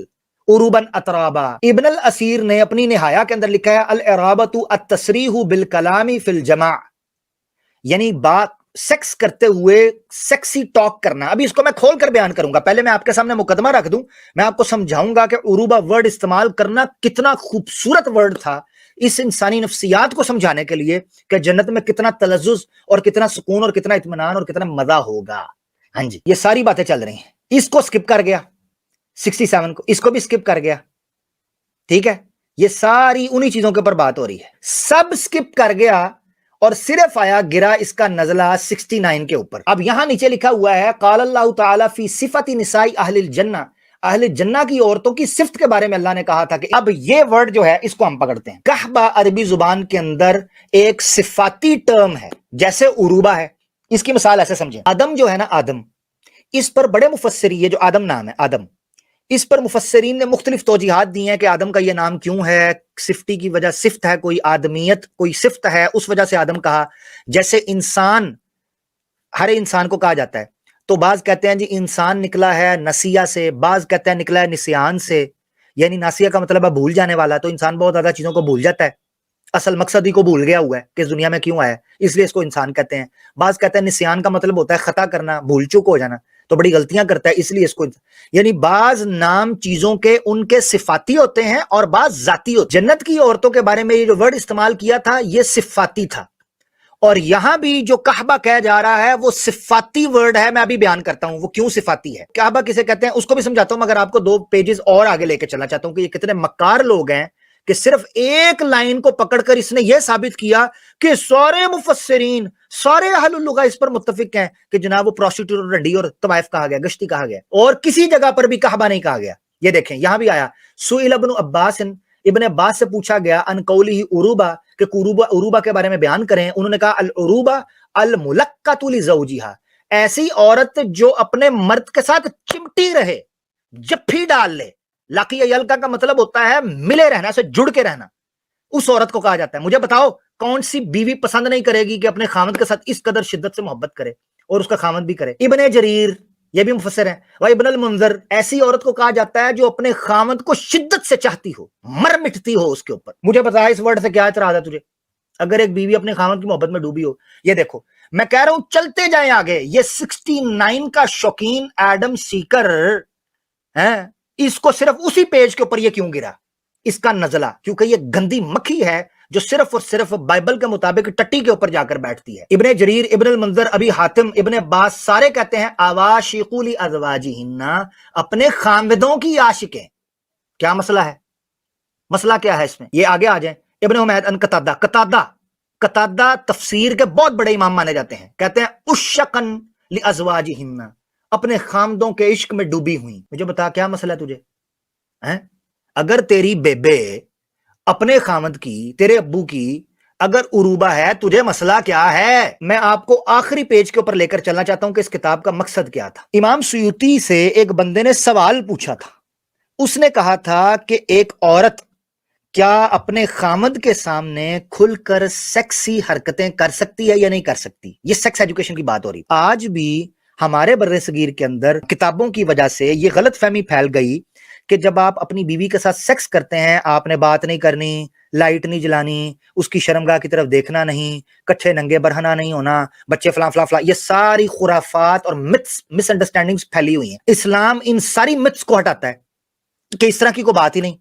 عروبًا اترابا. ابن الاسیر نے اپنی نہایا کے اندر لکھا ہے الارابۃ التصریح بالکلام فی الجماع، یعنی بات سیکس کرتے ہوئے سیکسی ٹاک کرنا. ابھی اس کو میں کھول کر بیان کروں گا، پہلے میں آپ کے سامنے مقدمہ رکھ دوں، میں آپ کو سمجھاؤں گا کہ عروبہ ورڈ استعمال کرنا کتنا خوبصورت ورڈ تھا اس انسانی نفسیات کو سمجھانے کے لیے کہ جنت میں کتنا تلذذ اور کتنا سکون اور کتنا اطمینان اور کتنا مزہ ہوگا. ہاں جی، یہ ساری باتیں چل رہی ہیں. اس کو سکپ کر گیا 67 کو، اس کو بھی سکپ کر گیا. ٹھیک ہے، یہ ساری انہی چیزوں کے اوپر بات ہو رہی ہے. سب سکپ کر گیا اور صرف آیا گرا اس کا نزلہ 69 کے اوپر. اب یہاں نیچے لکھا ہوا ہے قال اللہ تعالیٰ فی صفت نساء اہل الجنہ، اہل جنہ کی عورتوں کی صفت کے بارے میں اللہ نے کہا تھا کہ اب یہ ورڈ جو ہے اس کو ہم پکڑتے ہیں. کہبہ عربی زبان کے اندر ایک صفاتی ٹرم ہے، جیسے عروبہ ہے. اس کی مثال ایسے سمجھیں، آدم جو ہے نا، آدم، اس پر بڑے مفسرین، یہ جو آدم نام ہے آدم، اس پر مفسرین نے مختلف توجیحات دی ہیں کہ آدم کا یہ نام کیوں ہے. صفتی کی وجہ، صفت ہے کوئی، آدمیت کوئی صفت ہے، اس وجہ سے آدم کہا. جیسے انسان، ہر انسان کو کہا جاتا ہے، تو بعض کہتے ہیں جی انسان نکلا ہے نسیہ سے، بعض کہتے ہیں نکلا ہے نسیان سے، یعنی ناسیہ کا مطلب ہے بھول جانے والا. تو انسان بہت زیادہ چیزوں کو بھول جاتا ہے، اصل مقصد ہی کو بھول گیا ہوا ہے کہ اس دنیا میں کیوں آیا ہے، اس لیے اس کو انسان کہتے ہیں. بعض کہتے ہیں نسیان کا مطلب ہوتا ہے خطا کرنا، بھول چوک ہو جانا، تو بڑی غلطیاں کرتا ہے اس لیے اس کو، یعنی بعض نام چیزوں کے ان کے صفاتی ہوتے ہیں اور بعض ذاتی ہوتے ہیں. جنت کی عورتوں کے بارے میں یہ جو ورڈ استعمال کیا تھا یہ صفاتی تھا، اور یہاں بھی جو کعبہ کہا جا رہا ہے وہ صفاتی ورڈ ہے. میں ابھی بیان کرتا ہوں وہ کیوں صفاتی ہے. کعبہ کسے کہتے ہیں اس کو بھی سمجھاتا ہوں، مگر آپ کو 2 پیجز اور آگے لے کے چلنا چاہتا ہوں کہ یہ کتنے مکار لوگ ہیں کہ صرف ایک لائن کو پکڑ کر اس نے یہ ثابت کیا کہ سارے مفسرین، سارے اہل اللغہ اس پر متفق ہیں کہ جناب وہ پروسٹیٹیوٹ، رنڈی اور طوائف کہا گیا، گشتی کہا گیا، اور کسی جگہ پر بھی کعبہ نہیں کہا گیا. یہ دیکھیں یہاں بھی آیا سئل ابن عباس، ابن عباس سے پوچھا گیا ان قولہ عروبہ، کہ عروبہ کے بارے میں بیان کریں. انہوں نے کہا العروبہ الملقۃ لزوجہا، ایسی عورت جو اپنے مرد کے ساتھ چمٹی رہے، جپھی ڈال لے. لاقیہ یلقا کا مطلب ہوتا ہے ملے رہنا، سے جڑ کے رہنا، اس عورت کو کہا جاتا ہے. مجھے بتاؤ کون سی بیوی پسند نہیں کرے گی کہ اپنے خاوند کے ساتھ اس قدر شدت سے محبت کرے اور اس کا خاوند بھی کرے. ابن جریر یہ بھی مفسر ہیں، و ابن المنذر، ایسی عورت کو کہا جاتا ہے جو اپنے خاوند کو شدت سے چاہتی ہو، مر مٹتی ہو اس کے اوپر. مجھے بتا اس ورڈ سے کیا اعتراض ہے تجھے اگر ایک بیوی اپنے خاوند کی محبت میں ڈوبی ہو؟ یہ دیکھو میں کہہ رہا ہوں چلتے جائیں آگے. یہ 69 کا شوقین ایڈم سیکر ہیں، اس کو صرف اسی پیج کے اوپر یہ کیوں گرا اس کا نزلہ؟ کیونکہ یہ گندی مکھی ہے جو صرف اور صرف بائبل کے مطابق ٹٹی کے اوپر جا کر بیٹھتی ہے. ابن جریر، ابن المنذر، ابی حاتم، ابن عباس سارے کہتے ہیں عواشق لازواجہن، اپنے خاوندوں کی عاشقیں. کیا مسئلہ ہے؟ مسئلہ کیا ہے اس میں؟ یہ آگے آ جائیں. ابن حمید ان قتادہ تفسیر کے بہت بڑے امام مانے جاتے ہیں، کہتے ہیں اشقن لازواجہن، اپنے خاوندوں کے عشق میں ڈوبی ہوئی. مجھے بتا کیا مسئلہ ہے تجھے؟ اگر تیری بیبے اپنے خاوند کی، تیرے ابو کی اگر عروبہ ہے، تجھے مسئلہ کیا ہے؟ میں آپ کو آخری پیج کے اوپر لے کر چلنا چاہتا ہوں کہ اس کتاب کا مقصد کیا تھا. امام سیوطی سے ایک بندے نے سوال پوچھا تھا. اس نے کہا تھا کہ ایک عورت کیا اپنے خاوند کے سامنے کھل کر سیکسی حرکتیں کر سکتی ہے یا نہیں کر سکتی؟ یہ سیکس ایجوکیشن کی بات ہو رہی. آج بھی ہمارے بر صغیر کے اندر کتابوں کی وجہ سے یہ غلط فہمی پھیل گئی کہ جب آپ اپنی بیوی کے ساتھ سیکس کرتے ہیں آپ نے بات نہیں کرنی، لائٹ نہیں جلانی، اس کی شرمگاہ کی طرف دیکھنا نہیں، کچھے ننگے برہنہ نہیں ہونا، بچے فلاں فلاں فلاں. یہ ساری خرافات اور مس انڈرسٹینڈنگز پھیلی ہوئی ہیں. اسلام ان ساری متس کو ہٹاتا ہے کہ اس طرح کی کوئی بات ہی نہیں،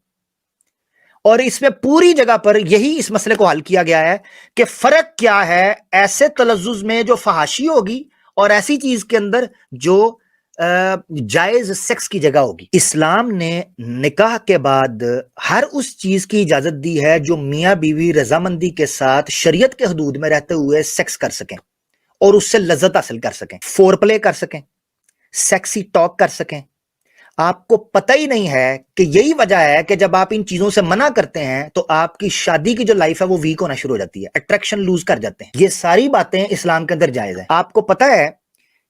اور اس میں پوری جگہ پر یہی اس مسئلے کو حل کیا گیا ہے کہ فرق کیا ہے ایسے تلذذ میں جو فحاشی ہوگی اور ایسی چیز کے اندر جو جائز سیکس کی جگہ ہوگی. اسلام نے نکاح کے بعد ہر اس چیز کی اجازت دی ہے جو میاں بیوی رضامندی کے ساتھ شریعت کے حدود میں رہتے ہوئے سیکس کر سکیں، اور اس سے لذت حاصل کر سکیں, فور پلے کر سکیں, سیکسی ٹاک کر سکیں. آپ کو پتہ ہی نہیں ہے کہ یہی وجہ ہے کہ جب آپ ان چیزوں سے منع کرتے ہیں تو آپ کی شادی کی جو لائف ہے وہ ویک ہونا شروع ہو جاتی ہے, اٹریکشن لوز کر جاتے ہیں. یہ ساری باتیں اسلام کے اندر جائز ہیں. آپ کو پتہ ہے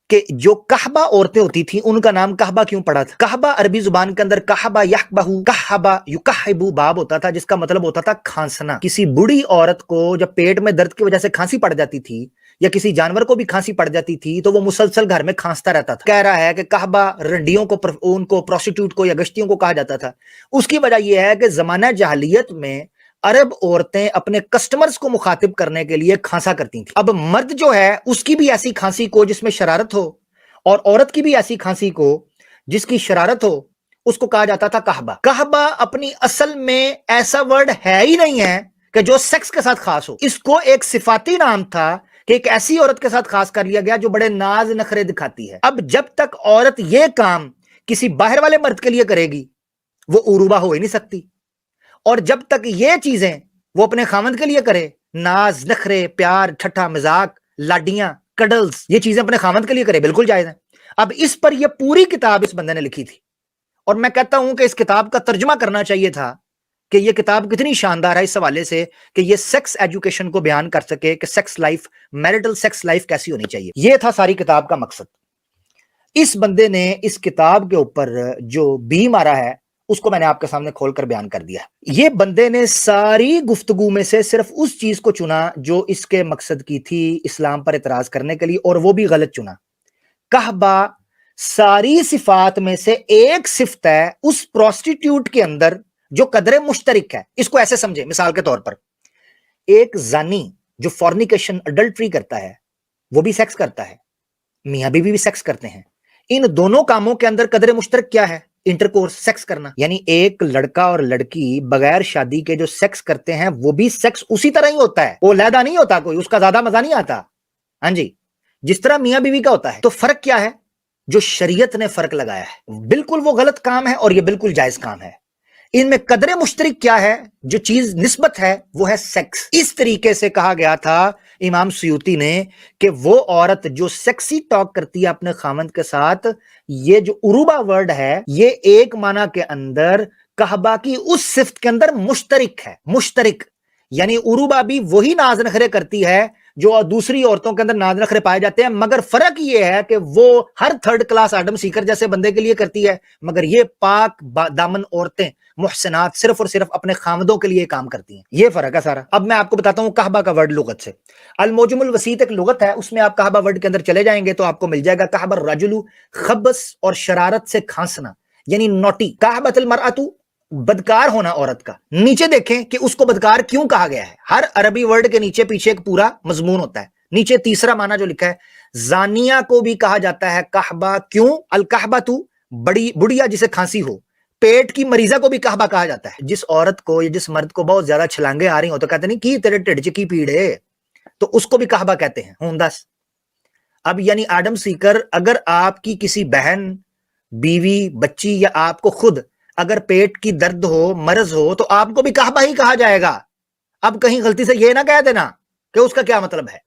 کہ جو کہبہ عورتیں ہوتی تھیں ان کا نام کہبہ کیوں پڑا تھا؟ کہبہ عربی زبان کے اندر کہبہ یکبہ کہبہ یکہبو باب ہوتا تھا, جس کا مطلب ہوتا تھا کھانسنا. کسی بوڑھی عورت کو جب پیٹ میں درد کی وجہ سے کھانسی پڑ جاتی تھی یا کسی جانور کو بھی کھانسی پڑ جاتی تھی تو وہ مسلسل گھر میں کھانستا رہتا تھا. کہہ رہا ہے کہ کہبہ رنڈیوں کو, ان کو پروسٹیٹیوٹ کو یا گشتیوں کو کہا جاتا تھا. اس کی وجہ یہ ہے کہ زمانہ جاہلیت میں عرب عورتیں اپنے کسٹمرز کو مخاطب کرنے کے لیے کھانسا کرتی تھیں. اب مرد جو ہے اس کی بھی ایسی کھانسی کو جس میں شرارت ہو, اور عورت کی بھی ایسی کھانسی کو جس کی شرارت ہو, اس کو کہا جاتا تھا کہبہ. کہبہ اپنی اصل میں ایسا ورڈ ہے ہی نہیں ہے کہ جو سیکس کے ساتھ خاص ہو. اس کو ایک صفاتی نام تھا کہ ایک ایسی عورت کے ساتھ خاص کر لیا گیا جو بڑے ناز نخرے دکھاتی ہے. اب جب تک عورت یہ کام کسی باہر والے مرد کے لیے کرے گی وہ عروبہ ہو ہی نہیں سکتی, اور جب تک یہ چیزیں وہ اپنے خامند کے لیے کرے, ناز نخرے, پیار, ٹھٹھا مذاق, لاڈیاں, کڈلز, یہ چیزیں اپنے خامند کے لیے کرے, بالکل جائز ہیں. اب اس پر یہ پوری کتاب اس بندے نے لکھی تھی, اور میں کہتا ہوں کہ اس کتاب کا ترجمہ کرنا چاہیے تھا کہ یہ کتاب کتنی شاندار ہے اس حوالے سے کہ یہ سیکس ایجوکیشن کو بیان کر سکے کہ sex life, marital sex life کیسی ہونی چاہیے. یہ تھا ساری کتاب کا مقصد. اس بندے نے اس کتاب کے اوپر جو بی مارا ہے اس کو میں نے آپ کے سامنے کھول کر بیان کر دیا. یہ بندے نے ساری گفتگو میں سے صرف اس چیز کو چنا جو اس کے مقصد کی تھی اسلام پر اعتراض کرنے کے لیے, اور وہ بھی غلط چنا. کہبہ ساری صفات میں سے ایک صفت ہے اس پروسٹیٹیوٹ کے اندر جو قدر مشترک ہے. اس کو ایسے سمجھے, مثال کے طور پر ایک زانی جو فورنیکیشن, اڈلٹری کرتا ہے وہ بھی سیکس کرتا ہے, میاں بیوی بھی سیکس کرتے ہیں. ان دونوں کاموں کے اندر قدر مشترک کیا ہے؟ انٹرکورس, سیکس کرنا. یعنی ایک لڑکا اور لڑکی بغیر شادی کے جو سیکس کرتے ہیں وہ بھی سیکس اسی طرح ہی ہوتا ہے, وہ علیحدہ نہیں ہوتا, کوئی اس کا زیادہ مزہ نہیں آتا, ہاں جی, جس طرح میاں بیوی کا ہوتا ہے. تو فرق کیا ہے جو شریعت نے فرق لگایا ہے؟ بالکل وہ غلط کام ہے اور یہ بالکل جائز کام ہے. ان میں قدر مشترک کیا ہے؟ جو چیز نسبت ہے وہ ہے سیکس. اس طریقے سے کہا گیا تھا امام سیوطی نے کہ وہ عورت جو سیکسی ٹاک کرتی ہے اپنے خامند کے ساتھ, یہ جو عروبہ ورڈ ہے یہ ایک معنی کے اندر کہبہ کی اس صفت کے اندر مشترک ہے. مشترک یعنی عروبہ بھی وہی ناز نخرے کرتی ہے جو دوسری عورتوں کے اندر ناز نخرے پائے جاتے ہیں, مگر فرق یہ ہے کہ وہ ہر تھرڈ کلاس آڈم سیکر جیسے بندے کے لیے کرتی ہے, مگر یہ پاک دامن عورتیں محسنات صرف اور صرف اپنے خامدوں کے لیے کام کرتی ہیں. یہ فرق ہے سارا. اب میں آپ کو بتاتا ہوں کہبہ کا ورڈ لغت سے. الموجم الوسیط ایک لغت ہے, اس میں آپ کہبہ ورڈ کے اندر چلے جائیں گے تو آپ کو مل جائے گا کہبہ الرجل خبث اور شرارت سے کھانسنا, یعنی نوٹی. کہبۃ المرأۃ بدکار ہونا عورت کا. نیچے دیکھیں کہ اس کو بدکار کیوں کہا گیا ہے. ہر عربی ورڈ کے نیچے پیچھے ایک پورا مضمون ہوتا ہے. نیچے تیسرا معنی جو لکھا ہے, زانیہ کو بھی کہا جاتا ہے کہبہ. کیوں؟ الکہبۃ بڑی بڑھیا جسے کھانسی ہو. پیٹ کی مریضہ کو بھی کہبہ کہا جاتا ہے. جس عورت کو یا جس مرد کو بہت زیادہ چھلانگیں آ رہی ہو تو کہتے نہیں کی تیرے ٹھڈ چ کی پیڑے, تو اس کو بھی کہبہ کہتے ہیں. ہوں دس. اب یعنی آڈم سیکر, اگر آپ کی کسی بہن, بیوی, بچی یا آپ کو خود اگر پیٹ کی درد ہو, مرض ہو, تو آپ کو بھی کہبہ ہی کہا جائے گا. اب کہیں غلطی سے یہ نہ کہہ دینا کہ اس کا کیا مطلب ہے.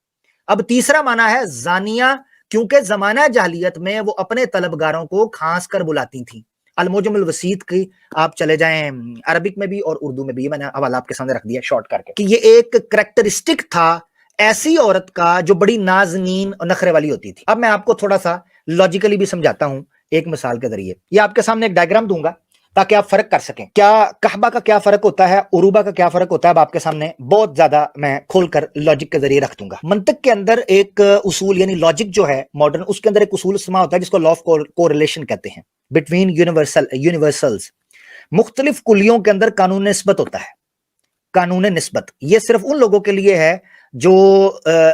اب تیسرا معنی ہے زانیہ, کیونکہ زمانہ جاہلیت میں وہ اپنے طلبگاروں کو کھانس کر بلاتی تھیں. الموجم الوسیط کی آپ چلے جائیں, عربک میں بھی اور اردو میں بھی, میں نے حوالہ آپ کے سامنے رکھ دیا شارٹ کر کے, کہ یہ ایک کریکٹرسٹک تھا ایسی عورت کا جو بڑی نازنین اور نخرے والی ہوتی تھی. اب میں آپ کو تھوڑا سا لاجیکلی بھی سمجھاتا ہوں ایک مثال کے ذریعے. یہ آپ کے سامنے ایک ڈائیگرام دوں گا تاکہ آپ فرق کر سکیں. کیا کہبہ کا کیا فرق ہوتا ہے, عروبہ کا کیا فرق ہوتا ہے, اب آپ کے سامنے بہت زیادہ میں کھول کر لاجک کے ذریعے رکھ دوں گا. منطق کے اندر ایک اصول, یعنی لاجک جو ہے ماڈرن, اس کے اندر ایک اصول سما ہوتا ہے جس کو لا آف کوریلیشن کہتے ہیں, بٹوین یونیورسلز. مختلف کلیوں کے اندر قانون نسبت ہوتا ہے. قانون نسبت یہ صرف ان لوگوں کے لیے ہے جو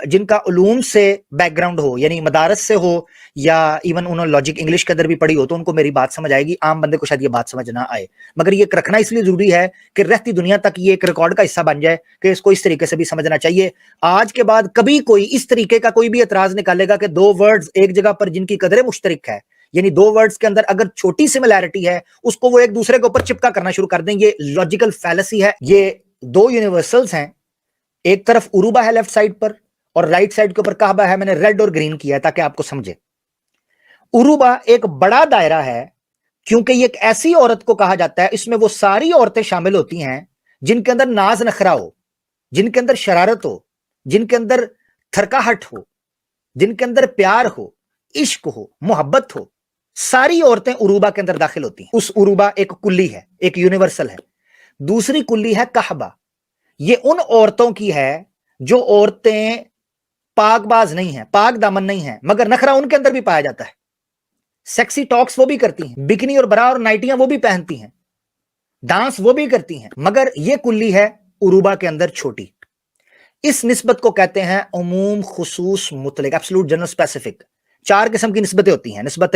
جن کا علوم سے بیک گراؤنڈ ہو, یعنی مدارس سے ہو, یا ایون انہوں نے لاجک انگلش کے اندر بھی پڑھی ہو تو ان کو میری بات سمجھ آئے گی. عام بندے کو شاید یہ بات سمجھ نہ آئے, مگر یہ رکھنا اس لیے ضروری ہے کہ رہتی دنیا تک یہ ایک ریکارڈ کا حصہ بن جائے کہ اس کو اس طریقے سے بھی سمجھنا چاہیے. آج کے بعد کبھی کوئی اس طریقے کا کوئی بھی اعتراض نکالے گا کہ دو ورڈز ایک جگہ پر جن کی قدر مشترک ہے, یعنی دو ورڈز کے اندر اگر چھوٹی سملیرٹی ہے اس کو وہ ایک دوسرے کے اوپر چپکا کرنا شروع کر دیں, یہ لاجیکل فیلسی ہے. یہ دو یونیورسلز ہیں, ایک طرف عروبہ ہے لیفٹ سائڈ پر اور رائٹ سائڈ کے اوپر کعبہ ہے, میں نے ریڈ اور گرین کیا ہے تاکہ آپ کو سمجھے. عروبہ ایک بڑا دائرہ ہے کیونکہ یہ ایک ایسی عورت کو کہا جاتا ہے, اس میں وہ ساری عورتیں شامل ہوتی ہیں جن کے اندر ناز نخرا ہو, جن کے اندر شرارت ہو, جن کے اندر تھرکاہٹ ہو, جن کے اندر پیار ہو, عشق ہو, محبت ہو, ساری عورتیں عروبہ کے اندر داخل ہوتی ہیں. اس عروبہ ایک کلی ہے, ایک یونیورسل ہے. دوسری کلی ہے کہبہ, یہ ان عورتوں کی ہے جو عورتیں پاک باز نہیں ہیں, پاک دامن نہیں ہیں, مگر نخرا ان کے اندر بھی پایا جاتا ہے. سیکسی ٹاکس وہ بھی کرتی ہیں, بکنی اور برا اور نائٹیاں وہ بھی پہنتی ہیں, ڈانس وہ بھی کرتی ہیں, مگر یہ کلی ہے عروبہ کے اندر چھوٹی. اس نسبت کو کہتے ہیں عموم خصوص مطلق, ایبسولوٹ جنرل اسپیسیفک. 4 قسم کی نسبتیں ہوتی ہیں, نسبت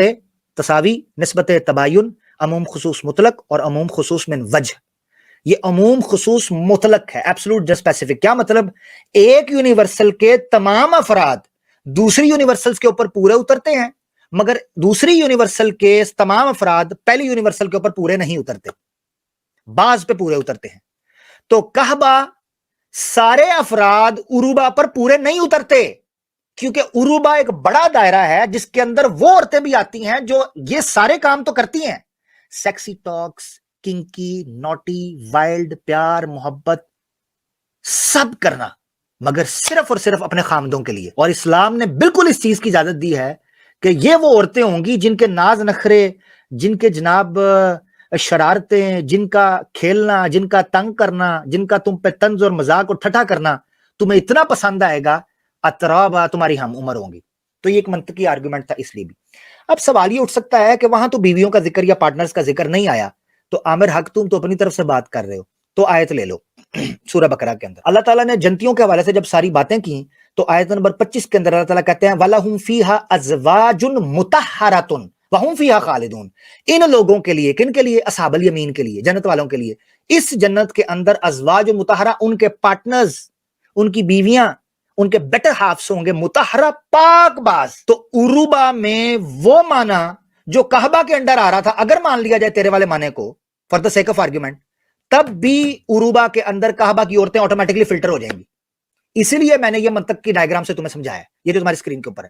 تساوی, نسبت تباین, عموم خصوص مطلق اور عموم خصوص من وجہ. یہ عموم خصوص مطلق ہے, ایبسولوٹ جنرل اسپیسیفک. کیا مطلب؟ ایک یونیورسل کے تمام افراد دوسری یونیورسلز کے اوپر پورے اترتے ہیں, مگر دوسری یونیورسل کے تمام افراد پہلی یونیورسل کے اوپر پورے نہیں اترتے, بعض پہ پورے اترتے ہیں. تو کہبہ سارے افراد عروبہ پر پورے نہیں اترتے کیونکہ عروبہ ایک بڑا دائرہ ہے جس کے اندر وہ عورتیں بھی آتی ہیں جو یہ سارے کام تو کرتی ہیں, سیکسی ٹاکس, کنکی, نوٹی, وائلڈ, پیار, محبت, سب کرنا, مگر صرف اور صرف اپنے خامدوں کے لیے. اور اسلام نے بالکل اس چیز کی اجازت دی ہے کہ یہ وہ عورتیں ہوں گی جن کے ناز نخرے, جن کے جناب شرارتیں, جن کا کھیلنا, جن کا تنگ کرنا, جن کا تم پہ طنز اور مذاق اور ٹھٹھا کرنا تمہیں اتنا پسند آئے گا, اطرابا تمہاری ہم عمر ہوں گی. تو یہ ایک منطقی آرگومنٹ تھا اس لیے بھی. اب سوال یہ اٹھ سکتا ہے کہ وہاں تو بیویوں کا ذکر یا پارٹنرز کا ذکر نہیں آیا, تو عامر حق تم تو اپنی طرف سے بات کر رہے ہو, تو آیت لے لو سورہ بقرہ کے اندر. اللہ تعالیٰ نے جنتیوں کے حوالے سے جب ساری باتیں کی تو آیت نمبر 25 کے اندر اللہ تعالیٰ کہتے ہیں وَلَهُمْ فِيهَا أَزْوَاجٌ مُطَهَّرَةٌ وَهُمْ فِيهَا خَالِدُونَ. ان لوگوں کے لیے, کن کے لیے؟ اصحاب الیمین کے لیے, جنت والوں کے لیے, اس جنت کے اندر ازواج مطہرہ, ان کے پارٹنرز, ان کی بیویاں, ان کے بیٹر ہافس ہوں گے, مطہرہ, پاک باز. تو عروبہ میں وہ معنی جو کعبہ کے انڈر آ رہا تھا, اگر مان لیا جائے تیرے والے معنی کو for the sake of argument, تب بھی عروبہ کے اندر کعبہ کی عورتیں آٹومیٹکلی فلٹر ہو جائیں گی. اسی لیے میں نے یہ منطق کی ڈائیگرام سے تمہیں سمجھایا, یہ جو تمہاری اسکرین کے اوپر ہے,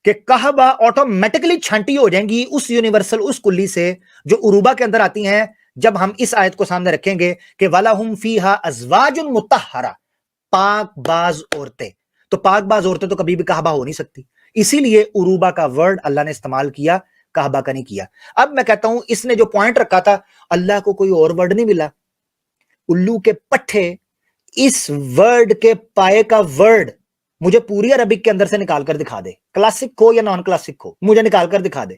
کہ کعبہ آٹومیٹکلی چھانٹی ہو جائیں گی اس یونیورسل, اس کلی سے جو عروبہ کے اندر آتی ہیں, جب ہم اس آیت کو سامنے رکھیں گے کہ وَلَهُمْ فِيهَا أَزْوَاجٌ مُطَهَّرَةٌ, پاک باز عورتیں. تو پاک باز عورتیں تو کبھی بھی کعبہ ہو نہیں سکتی, اسی لیے عروبہ کا ورڈ اللہ نے استعمال کیا, کعبہ کا نہیں کیا. اب میں کہتا ہوں اس نے جو پوائنٹ رکھا تھا, اللہ کو کوئی اور ورڈ نہیں ملا, الو کے پٹھے, اس ورڈ کے پائے کا ورڈ مجھے پوری عربک کے اندر سے نکال کر دکھا دے, کلاسک ہو یا نان کلاسک ہو, مجھے نکال کر دکھا دے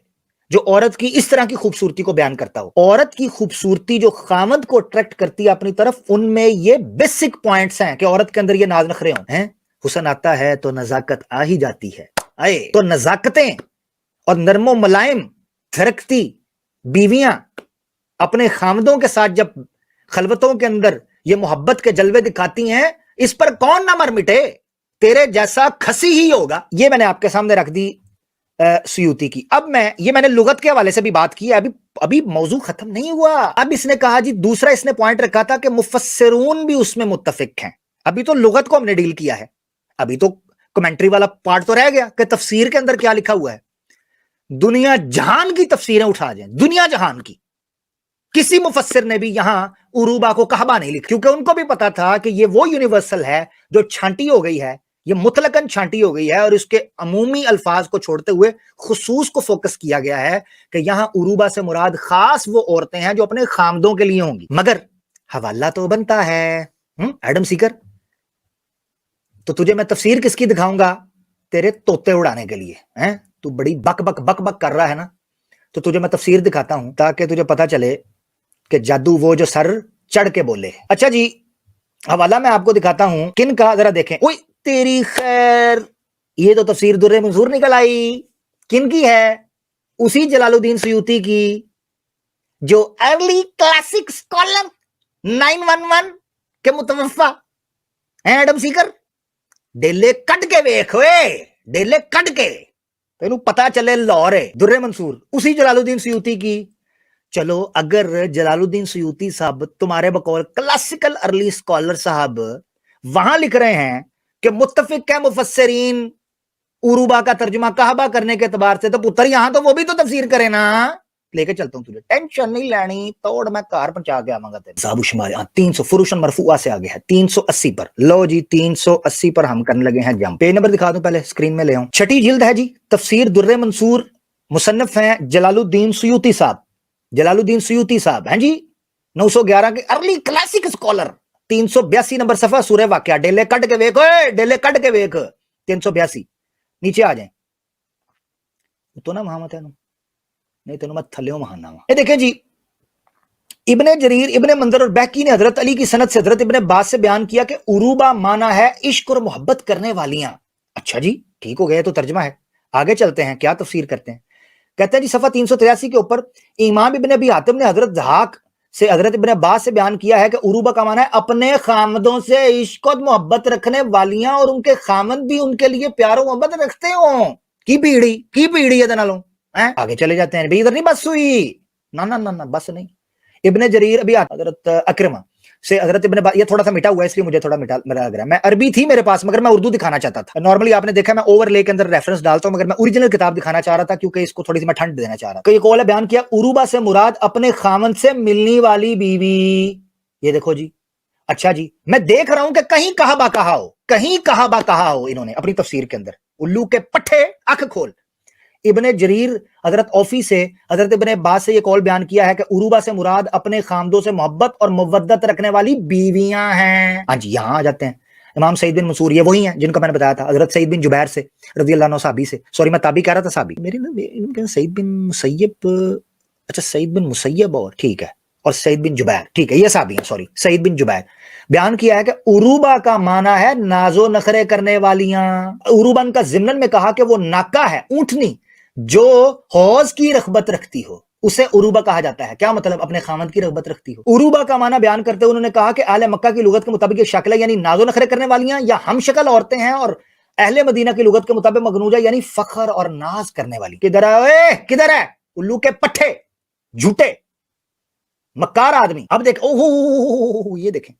جو عورت کی اس طرح کی خوبصورتی کو بیان کرتا ہو. عورت کی خوبصورتی جو خامد کو اٹریکٹ کرتی ہے اپنی طرف, ان میں یہ بیسک پوائنٹس ہیں کہ عورت کے اندر یہ ناز نخرے ہوں ہیں. حسن آتا ہے تو نزاکت آ ہی جاتی ہے, آئے تو نزاکتیں اور نرم و ملائم تھرکتی بیویاں اپنے خامدوں کے ساتھ جب خلوتوں کے اندر یہ محبت کے جلوے دکھاتی ہیں, اس پر کون نہ مر مٹے, تیرے جیسا کھسی ہی ہوگا. یہ میں نے آپ کے سامنے رکھ دی سیوطی کی. اب میں نے لغت کے حوالے سے بھی بات کی, ابھی موضوع ختم نہیں ہوا. اب اس نے کہا جی دوسرا اس نے پوائنٹ رکھا تھا کہ مفسرون بھی اس میں متفق ہیں. ابھی تو لغت کو ہم نے ڈیل کیا ہے, ابھی تو کمنٹری والا پارٹ تو رہ گیا کہ تفسیر کے اندر کیا لکھا ہوا ہے. دنیا جہان کی تفسیریں اٹھا جائیں, دنیا جہان کی, کسی مفسر نے بھی یہاں عروبہ کو کعبہ نہیں لکھا, کیونکہ ان کو بھی پتا تھا کہ یہ وہ یونیورسل ہے جو چھانٹی ہو گئی ہے, یہ مطلقاً چھانٹی ہو گئی ہے, اور اس کے عمومی الفاظ کو چھوڑتے ہوئے خصوص کو فوکس کیا گیا ہے کہ یہاں عروبہ سے مراد خاص وہ عورتیں ہیں جو اپنے خامدوں کے لیے ہوں گی. مگر حوالہ تو بنتا ہے ایڈم سیکر, تو تجھے میں تفسیر کس کی دکھاؤں گا؟ تیرے توتے اڑانے کے لیے. تو بڑی بک بک بک بک کر رہا ہے نا, تو تجھے میں تفسیر دکھاتا ہوں تاکہ تجھے پتا چلے کہ جادو وہ جو سر چڑھ کے بولے. اچھا جی, حوالہ میں آپ کو دکھاتا ہوں کن کا, ذرا دیکھیں. اوئے تیری خیر, یہ تو تفسیر در منظور نکل آئی. کن کی ہے؟ اسی جلال الدین سیوطی کی, جو ارلی کلاسک سکولر 911 کے متوفا ہیں. ایڈم سیکر, ڈیلے کٹ کے ویکھ, ہوئے ڈیلے کٹ کے تینوں پتا چلے لاہور ہے. در منصور اسی جلال الدین سیوطی کی. چلو اگر جلال الدین سیوطی صاحب تمہارے بقول کلاسیکل ارلی اسکالر صاحب وہاں لکھ رہے ہیں کہ متفق ہے مفسرین عروبہ کا ترجمہ کعبہ کرنے کے اعتبار سے، تو پتر یہاں تو وہ بھی تو تفسیر کرے نا. لے کے چلتا ہوں تجھے، ٹینشن نہیں لینی، توڑ میں کار پہنچا کے آواں گا تیرے. حساب و شمار 300 فروشن مرفوعہ سے آگے ہے 380 پر. لو جی 380 پر ہم کرنے لگے ہیں جمپ. پیج نمبر دکھا دوں، پہلے اسکرین میں لے آؤں. چھٹی جلد ہے جی، تفسیر در منصور، مصنف ہیں جلال الدین سیوطی صاحب. جلال الدین سیوطی صاحب ہیں جی 911 کے ارلی کلاسک اسکالر. 382 نمبر صفحہ سورہ واقعہ. ڈیلے کٹ کے ویک، ڈیلے کٹ کے ویک. 382 نیچے آ جائیں تو نا محمد ہے نہیں تو میں تھلیوں مہانا ہوں. یہ دیکھیں جی، ابن جریر، ابن منظر اور بیہقی نے حضرت علی کی سند سے حضرت ابن عباس سے بیان کیا کہ عروبہ مانا ہے عشق اور محبت کرنے والیاں. اچھا جی ٹھیک ہو گیا، تو ترجمہ ہے. آگے چلتے ہیں، کیا تفسیر کرتے ہیں. کہتے ہیں جی صفحہ 383 کے اوپر، امام ابن ابی حاتم نے حضرت ضحاک سے حضرت ابن عباس سے بیان کیا ہے کہ عروبہ کا معنی ہے اپنے خامدوں سے عشق و محبت رکھنے والیاں، اور ان کے خامد بھی ان کے لیے پیار و محبت رکھتے ہوں. کی پیڑی ہے دنالوں. آگے چلے جاتے ہیں. ادھر نہیں بس ہوئی، نہ بس نہیں. ابن جریر ابھی حضرت اکرمہ سے حضرت ابن عباس، یہ تھوڑا سا مٹا ہوا ہے اس لیے مجھے تھوڑا مٹا میرا لگ رہا ہے. میں عربی تھی میرے پاس مگر میں اردو دکھانا چاہتا تھا. نارملی آپ نے دیکھا میں اوور لے کے اندر ریفرنس ڈالتا ہوں، مگر میں اوریجنل کتاب دکھانا چاہ رہا تھا کیونکہ اس کو تھوڑی سی میں ٹھنڈ دینا چاہ رہا تھا. یہ قول ہے بیان کیا عروبہ سے مراد اپنے خامن سے ملنے والی بیوی. یہ دیکھو جی. اچھا جی، میں دیکھ رہا ہوں کہ کہیں کہا با کہا ہو انہوں نے اپنی تفسیر کے اندر. الو کے پٹھے اکھ کھول. ابن جریر حضرت اوفی سے حضرت ابن عباس سے یہ قول بیان کیا ہے کہ عروبہ سے مراد اپنے خامدوں سے محبت اور مودت رکھنے والی بیویاں ہیں. ہاں جی یہاں آ جاتے ہیں. امام سعید بن منصور، یہ وہی ہیں جن کو میں نے بتایا تھا، حضرت سعید بن جبیر سے رضی اللہ عنہ صحابی سے. سوری میں تابعی کہہ رہا تھا، صحابی میرے سعید بن مسیب. اچھا سعید بن مسیب اور ٹھیک ہے، اور سعید بن جبیر ٹھیک ہے، یہ صحابی ہیں. سوری سعید بن جبیر بیان کیا ہے کہ عروبہ کا معنی ہے ناز و نخرے کرنے والیاں. عروبہ کا ضمن میں کہا کہ وہ ناکا ہے، اونٹنی جو حوض کی رغبت رکھتی ہو، اسے عروبہ کہا جاتا ہے. کیا مطلب؟ اپنے خامد کی رغبت رکھتی ہو. عروبہ کا معنی بیان کرتے ہوئے انہوں نے کہا کہ اہل مکہ کی لغت کے مطابق یہ شکل ہے، یعنی ناز و نخرے کرنے والیاں یا ہم شکل عورتیں ہیں، اور اہل مدینہ کی لغت کے مطابق مغنوجہ یعنی فخر اور ناز کرنے والی. کدھر ہے کدھر ہے الو کے پٹھے جھوٹے مکار آدمی. اب دیکھ یہ دیکھیں،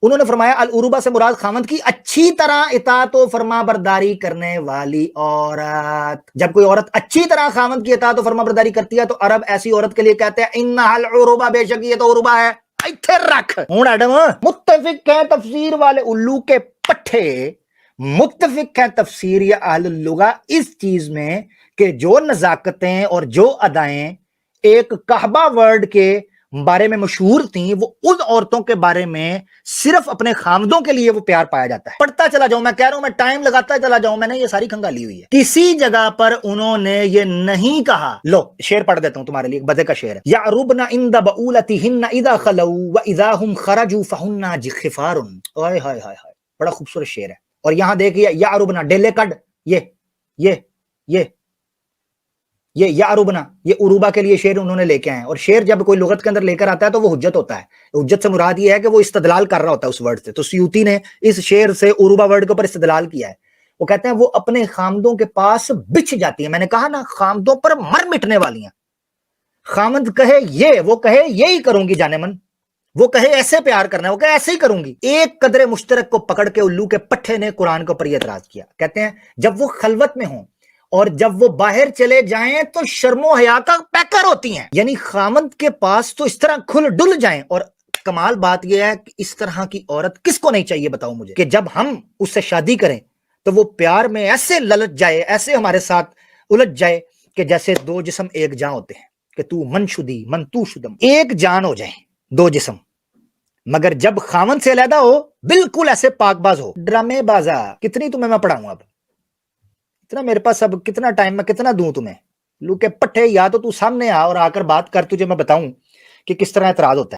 انہوں نے فرمایا العروبہ سے مراد خامد کی اچھی طرح اطاعت و فرما برداری کرنے والی عورت. جب کوئی عورت اچھی طرح خامد کی اطاعت و فرما برداری کرتی ہے تو عرب ایسی عورت کے لیے کہتے ہیں انہا العروبہ، بے شک یہ تو عروبہ ہے. ایتھے رکھ ہوں ایڈم. متفق ہیں تفسیر والے الو کے پٹھے، متفق ہیں تفسیر یا اہل اللغہ اس چیز میں کہ جو نزاکتیں اور جو ادائیں ایک کعبہ ورڈ کے بارے میں مشہور تھیں، وہ ان عورتوں کے بارے میں صرف اپنے خامدوں کے لیے وہ پیار پایا جاتا ہے. پڑھتا چلا جاؤں، میں کہہ رہا ہوں میں ٹائم لگاتا چلا جاؤں، میں نے یہ ساری کھنگالی ہوئی ہے. کسی جگہ پر انہوں نے یہ نہیں کہا. لو شعر پڑھ دیتا ہوں تمہارے لیے، بدے کا شعر ہے. یعربن عند بعولتہن اذا خلوا واذا هم خرجوا فهن خفار. ہائے ہائے ہائے ہائے، بڑا خوبصورت شعر ہے. اور یہاں دیکھیے یعربن ڈیلے کڈ، یہ یعربنا، یہ عروبہ کے لیے شعر انہوں نے لے کے آئے ہیں. اور شعر جب کوئی لغت کے اندر لے کر آتا ہے تو وہ حجت ہوتا ہے. حجت سے مراد یہ ہے کہ وہ استدلال کر رہا ہوتا ہے اس ورڈ سے. تو سیوطی نے اس شعر سے عروبہ ورڈ کے اوپر استدلال کیا ہے. وہ کہتے ہیں وہ اپنے خامدوں کے پاس بچھ جاتی ہیں. میں نے کہا نا خامدوں پر مر مٹنے والی ہیں. خامد کہے یہ، وہ کہے یہی کروں گی جانے من، وہ کہے ایسے پیار کرنا ہے، وہ کہے ایسے ہی کروں گی. ایک قدر مشترک کو پکڑ کے الو کے پٹھے نے قرآن کے اوپر یہ اعتراض کیا. کہتے ہیں جب وہ خلوت میں ہوں اور جب وہ باہر چلے جائیں تو شرم و حیا کا پیکر ہوتی ہیں. یعنی خامد کے پاس تو اس طرح کھل ڈل جائیں. اور کمال بات یہ ہے کہ اس طرح کی عورت کس کو نہیں چاہیے بتاؤ مجھے، کہ جب ہم اس سے شادی کریں تو وہ پیار میں ایسے للچ جائے، ایسے ہمارے ساتھ الجھ جائے کہ جیسے دو جسم ایک جان ہوتے ہیں، کہ تو من شدی من تو شدم، ایک جان ہو جائیں دو جسم. مگر جب خامد سے علیحدہ ہو بالکل ایسے پاک باز ہو. ڈرامے بازا کتنی تمہیں میں پڑھاؤں، اب اتنا میرے پاس اب کتنا ٹائم میں کتنا دوں تمہیں. لو کے پٹھے یا تو سامنے آ اور آ کر بات کر، تجھے میں بتاؤں کہ کس طرح اعتراض ہوتا ہے.